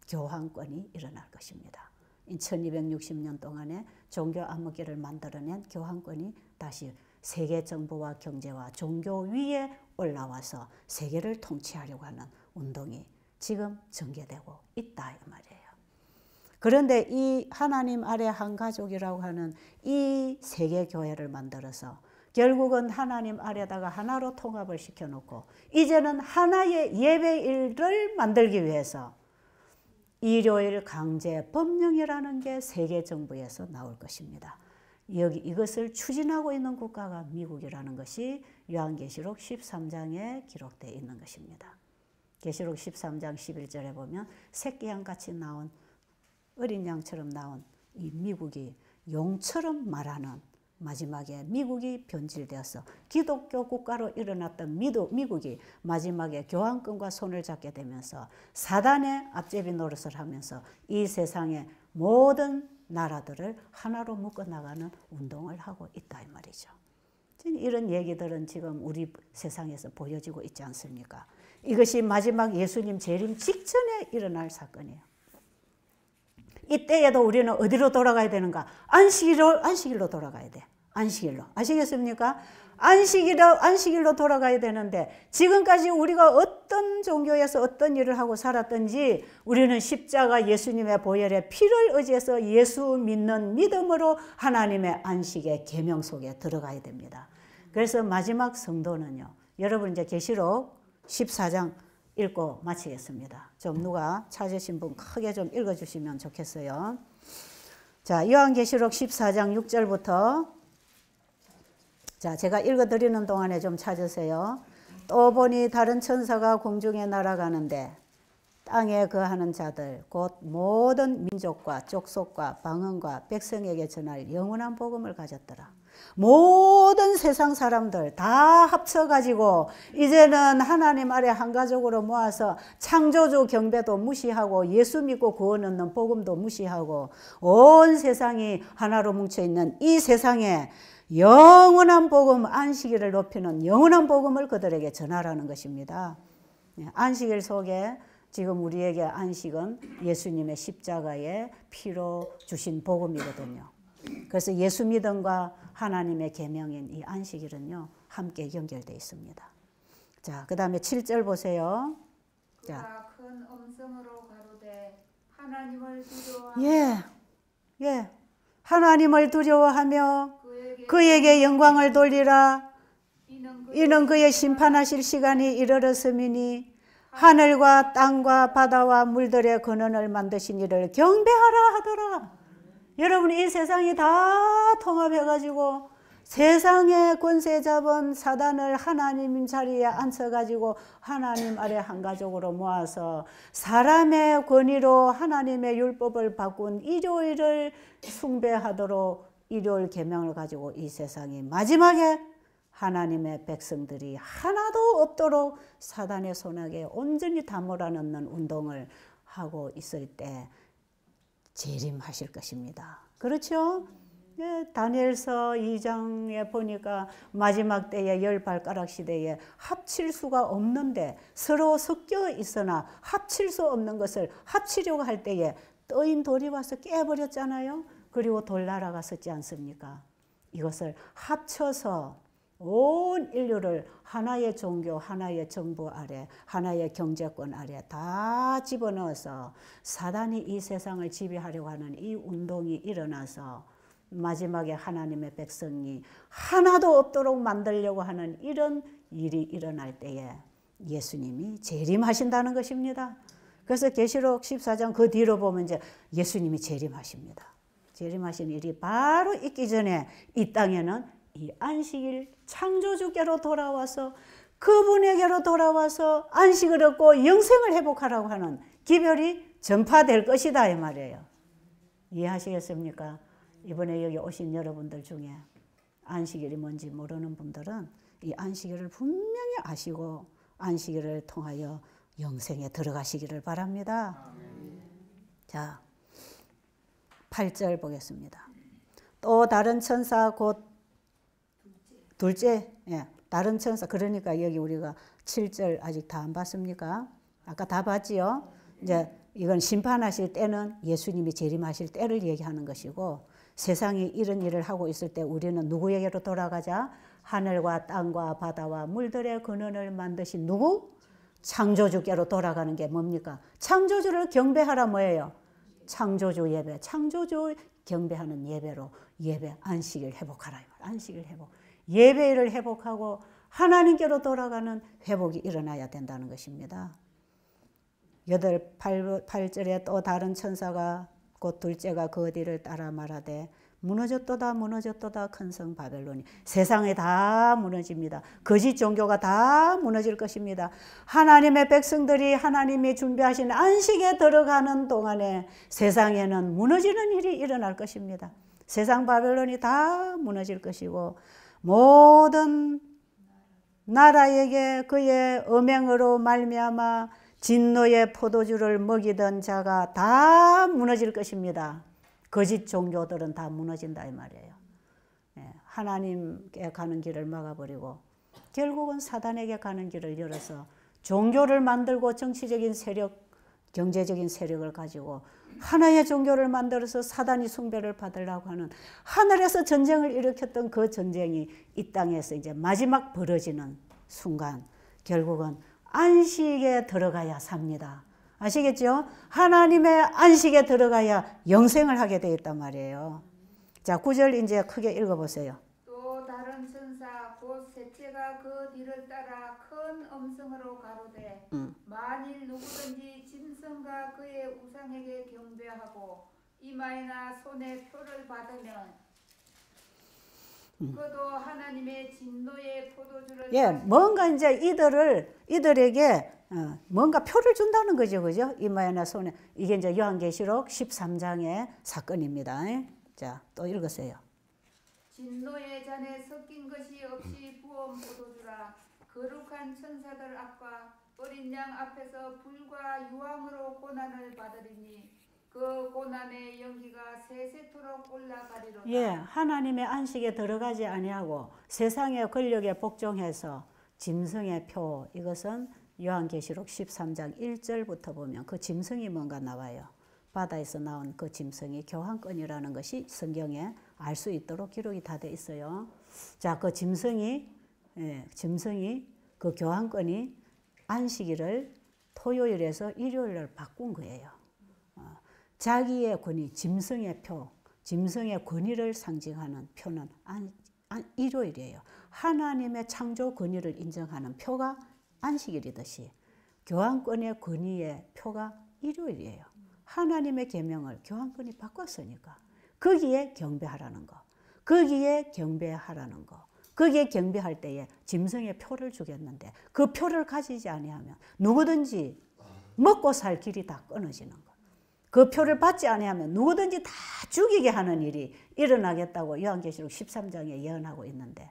교황권이 일어날 것입니다. 1260년 동안에 종교 암흑기를 만들어낸 교황권이 다시 세계 정부와 경제와 종교 위에 올라와서 세계를 통치하려고 하는 운동이 지금 전개되고 있다 이 말이에요. 그런데 이 하나님 아래 한 가족이라고 하는 이 세계 교회를 만들어서 결국은 하나님 아래다가 하나로 통합을 시켜놓고 이제는 하나의 예배일을 만들기 위해서 일요일 강제 법령이라는 게 세계 정부에서 나올 것입니다. 이것을 추진하고 있는 국가가 미국이라는 것이 요한계시록 13장에 기록되어 있는 것입니다. 계시록 13장 11절에 보면 새끼양같이 나온 어린 양처럼 나온 이 미국이 용처럼 말하는 마지막에 미국이 변질되어서 기독교 국가로 일어났던 미국이 마지막에 교황권과 손을 잡게 되면서 사단의 앞제비 노릇을 하면서 이 세상의 모든 나라들을 하나로 묶어나가는 운동을 하고 있다 이 말이죠. 이런 얘기들은 지금 우리 세상에서 보여지고 있지 않습니까? 이것이 마지막 예수님 재림 직전에 일어날 사건이에요. 이때에도 우리는 어디로 돌아가야 되는가? 안식일로 돌아가야 돼. 안식일로. 아시겠습니까? 안식일로 돌아가야 되는데 지금까지 우리가 어떤 종교에서 어떤 일을 하고 살았든지 우리는 십자가 예수님의 보혈의 피를 의지해서 예수 믿는 믿음으로 하나님의 안식의 계명 속에 들어가야 됩니다. 그래서 마지막 성도는요. 여러분 이제 계시록 14장 읽고 마치겠습니다. 좀 누가 찾으신 분 크게 좀 읽어주시면 좋겠어요. 자, 요한계시록 14장 6절부터 자, 제가 읽어드리는 동안에 좀 찾으세요. 또 보니 다른 천사가 공중에 날아가는데 땅에 거하는 자들 곧 모든 민족과 족속과 방언과 백성에게 전할 영원한 복음을 가졌더라. 모든 세상 사람들 다 합쳐가지고 이제는 하나님 아래 한 가족으로 모아서 창조주 경배도 무시하고 예수 믿고 구원 얻는 복음도 무시하고 온 세상이 하나로 뭉쳐있는 이 세상에 영원한 복음, 안식일을 높이는 영원한 복음을 그들에게 전하라는 것입니다. 안식일 속에 지금 우리에게 안식은 예수님의 십자가의 피로 주신 복음이거든요. 그래서 예수 믿음과 하나님의 계명인 이 안식일은요 함께 연결되어 있습니다. 자, 그 다음에 7절 보세요. 그가 큰 음성으로 가로되 하나님을 두려워하며 하나님을 두려워하며 그에게 영광을 돌리라. 이는 그의 심판하실 시간이 이르렀음이니 하늘과 땅과 바다와 물들의 근원을 만드신 이를 경배하라 하더라. 여러분 이 세상이 다 통합해가지고 세상의 권세 잡은 사단을 하나님 자리에 앉혀가지고 하나님 아래 한 가족으로 모아서 사람의 권위로 하나님의 율법을 바꾼 일요일을 숭배하도록 일요일 계명을 가지고 이 세상이 마지막에 하나님의 백성들이 하나도 없도록 사단의 손아귀에 온전히 다 몰아넣는 운동을 하고 있을 때 재림하실 것입니다. 그렇죠? 예, 다니엘서 2장에 보니까 마지막 때에 열 발가락 시대에 합칠 수가 없는데 서로 섞여 있으나 합칠 수 없는 것을 합치려고 할 때에 떠인 돌이 와서 깨버렸잖아요. 그리고 돌 날아갔었지 않습니까? 이것을 합쳐서 온 인류를 하나의 종교, 하나의 정부 아래, 하나의 경제권 아래 다 집어넣어서 사단이 이 세상을 지배하려고 하는 이 운동이 일어나서 마지막에 하나님의 백성이 하나도 없도록 만들려고 하는 이런 일이 일어날 때에 예수님이 재림하신다는 것입니다. 그래서 계시록 14장 그 뒤로 보면 이제 예수님이 재림하십니다. 재림하신 일이 바로 있기 전에 이 땅에는 이 안식일 창조주께로 돌아와서 그분에게로 돌아와서 안식을 얻고 영생을 회복하라고 하는 기별이 전파될 것이다 이 말이에요. 이해하시겠습니까? 이번에 여기 오신 여러분들 중에 안식일이 뭔지 모르는 분들은 이 안식일을 분명히 아시고 안식일을 통하여 영생에 들어가시기를 바랍니다. 자, 8절 보겠습니다. 또 다른 천사 곧 둘째, 예, 다른 천사, 그러니까 여기 우리가 7절 아직 다 안 봤습니까? 아까 다 봤지요? 이제 이건 심판하실 때는 예수님이 재림하실 때를 얘기하는 것이고 세상이 이런 일을 하고 있을 때 우리는 누구에게로 돌아가자? 하늘과 땅과 바다와 물들의 근원을 만드신 누구? 창조주께로 돌아가는 게 뭡니까? 창조주를 경배하라 뭐예요? 창조주 예배, 창조주 경배하는 예배로 예배, 안식일 회복하라. 안식일 회복. 예배를 회복하고 하나님께로 돌아가는 회복이 일어나야 된다는 것입니다. 8절에 또 다른 천사가 곧 둘째가 그 뒤를 따라 말하되 무너졌도다 무너졌도다 큰 성 바벨론이. 세상에 다 무너집니다. 거짓 종교가 다 무너질 것입니다. 하나님의 백성들이 하나님이 준비하신 안식에 들어가는 동안에 세상에는 무너지는 일이 일어날 것입니다. 세상 바벨론이 다 무너질 것이고 모든 나라에게 그의 음행으로 말미암아 진노의 포도주를 먹이던 자가 다 무너질 것입니다. 거짓 종교들은 다 무너진다 이 말이에요. 하나님께 가는 길을 막아버리고 결국은 사단에게 가는 길을 열어서 종교를 만들고 정치적인 세력, 경제적인 세력을 가지고 하나의 종교를 만들어서 사단이 숭배를 받으려고 하는 하늘에서 전쟁을 일으켰던 그 전쟁이 이 땅에서 이제 마지막 벌어지는 순간 결국은 안식에 들어가야 삽니다. 아시겠죠? 하나님의 안식에 들어가야 영생을 하게 되어 있단 말이에요. 자, 9절 이제 크게 읽어보세요. 또 다른 천사 곧 셋째가 그 뒤를 따라 큰 음성으로 가로되 만일 누구든지 짐승과 그의 우상에게 경배하고 이마에나 손에 표를 받으면 그도 하나님의 진노의 포도주를 뭔가 이제 이들에게 뭔가 표를 준다는 거죠, 그죠? 이마에나 손에. 이게 이제 요한계시록 13장의 사건입니다. 자, 또 읽으세요. 진노의 잔에 섞인 것이 없이 부은 포도주라. 거룩한 천사들 앞과 어린 양 앞에서 불과 유황으로 고난을 받으리니 그 고난의 연기가 세세토록 올라가리로다. 예, 하나님의 안식에 들어가지 아니하고 세상의 권력에 복종해서 짐승의 표, 이것은 요한계시록 13장 1절부터 보면 그 짐승이 뭔가 나와요. 바다에서 나온 그 짐승이 교환권이라는 것이 성경에 알 수 있도록 기록이 다 돼 있어요. 자, 그 짐승이 그 교환권이 안식일을 토요일에서 일요일을 바꾼 거예요. 자기의 권위, 짐승의 표, 짐승의 권위를 상징하는 표는 일요일이에요. 하나님의 창조 권위를 인정하는 표가 안식일이듯이 교환권의 권위의 표가 일요일이에요. 하나님의 계명을 교환권이 바꿨으니까 거기에 경배하라는 거, 거기에 경배하라는 거, 거기에 경배할 때에 짐승의 표를 주겠는데 그 표를 가지지 아니하면 누구든지 먹고 살 길이 다 끊어지는 거. 그 표를 받지 아니하면 누구든지 다 죽이게 하는 일이 일어나겠다고 요한계시록 13장에 예언하고 있는데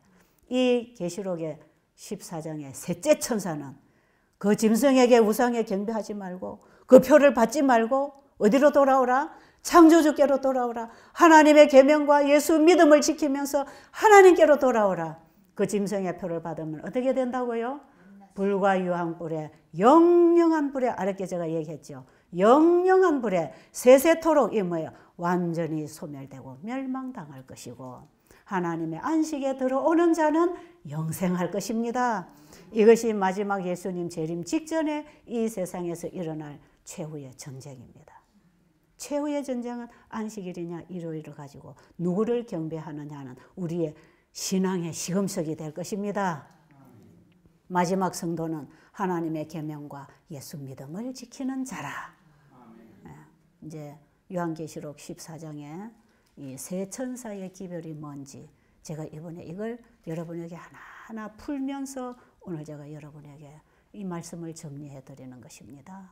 이 계시록의 14장의 셋째 천사는 그 짐승에게 우상에 경배하지 말고 그 표를 받지 말고 어디로 돌아오라? 창조주께로 돌아오라. 하나님의 계명과 예수 믿음을 지키면서 하나님께로 돌아오라. 그 짐승의 표를 받으면 어떻게 된다고요? 불과 유황불에, 영영한 불에, 아랫게 제가 얘기했죠. 영영한 불에 세세토록 이 뭐예요? 완전히 소멸되고 멸망당할 것이고, 하나님의 안식에 들어오는 자는 영생할 것입니다. 이것이 마지막 예수님 재림 직전에 이 세상에서 일어날 최후의 전쟁입니다. 최후의 전쟁은 안식일이냐 일요일을 가지고 누구를 경배하느냐는 우리의 신앙의 시금석이 될 것입니다. 마지막 성도는 하나님의 계명과 예수 믿음을 지키는 자라. 이제 요한계시록 14장에 이 세 천사의 기별이 뭔지 제가 이번에 이걸 여러분에게 하나하나 풀면서 오늘 제가 여러분에게 이 말씀을 정리해 드리는 것입니다.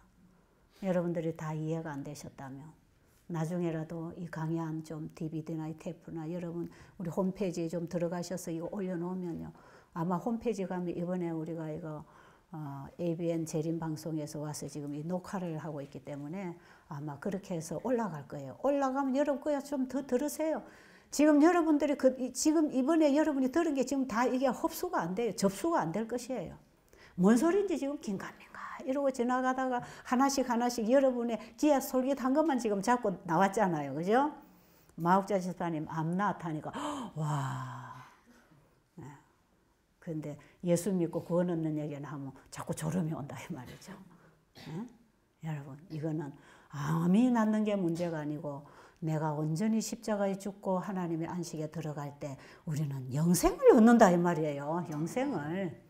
여러분들이 다 이해가 안 되셨다면 나중에라도 이 강의한 좀 DVD나 테이프나 여러분 우리 홈페이지에 좀 들어가셔서 이거 올려놓으면요. 아마 홈페이지 가면 이번에 우리가 이거 ABN 재림 방송에서 와서 지금 이 녹화를 하고 있기 때문에 아마 그렇게 해서 올라갈 거예요. 올라가면 여러분 그야 좀 더 들으세요. 지금 여러분들이 지금 이번에 여러분이 들은 게 지금 다 이게 흡수가 안 돼요. 접수가 안 될 것이에요. 뭔 소리인지 지금 긴가민가 이러고 지나가다가 하나씩 여러분의 귀에 솔깃한 것만 지금 자꾸 나왔잖아요. 그죠? 마옥자 집사님 암 나타니까 와. 그런데 예수 믿고 구원 얻는 얘기는 하면 자꾸 졸음이 온다 이 말이죠. 여러분 이거는 암이 낫는 게 문제가 아니고 내가 온전히 십자가에 죽고 하나님의 안식에 들어갈 때 우리는 영생을 얻는다 이 말이에요. 영생을.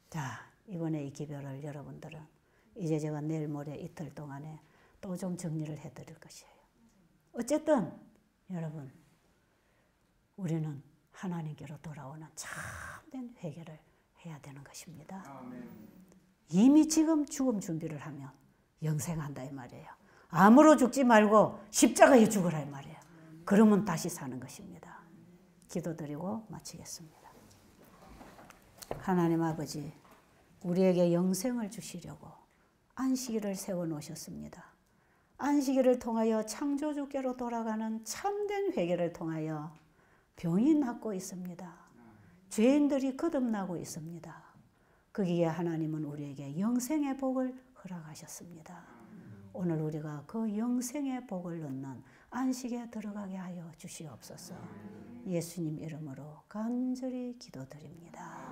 자, 이번에 이 기별을 여러분들은 이제 제가 내일 모레 이틀 동안에 또 좀 정리를 해드릴 것이에요. 어쨌든 여러분 우리는 하나님께로 돌아오는 참된 회개를 해야 되는 것입니다. 이미 지금 죽음 준비를 하면 영생한다 이 말이에요. 암으로 죽지 말고 십자가에 죽으라 이 말이에요. 그러면 다시 사는 것입니다. 기도드리고 마치겠습니다. 하나님 아버지, 우리에게 영생을 주시려고 안식일을 세워놓으셨습니다. 안식일을 통하여 창조주께로 돌아가는 참된 회개를 통하여 병이 낫고 있습니다. 죄인들이 거듭나고 있습니다. 거기에 하나님은 우리에게 영생의 복을 허락하셨습니다. 오늘 우리가 그 영생의 복을 얻는 안식에 들어가게 하여 주시옵소서. 예수님 이름으로 간절히 기도드립니다.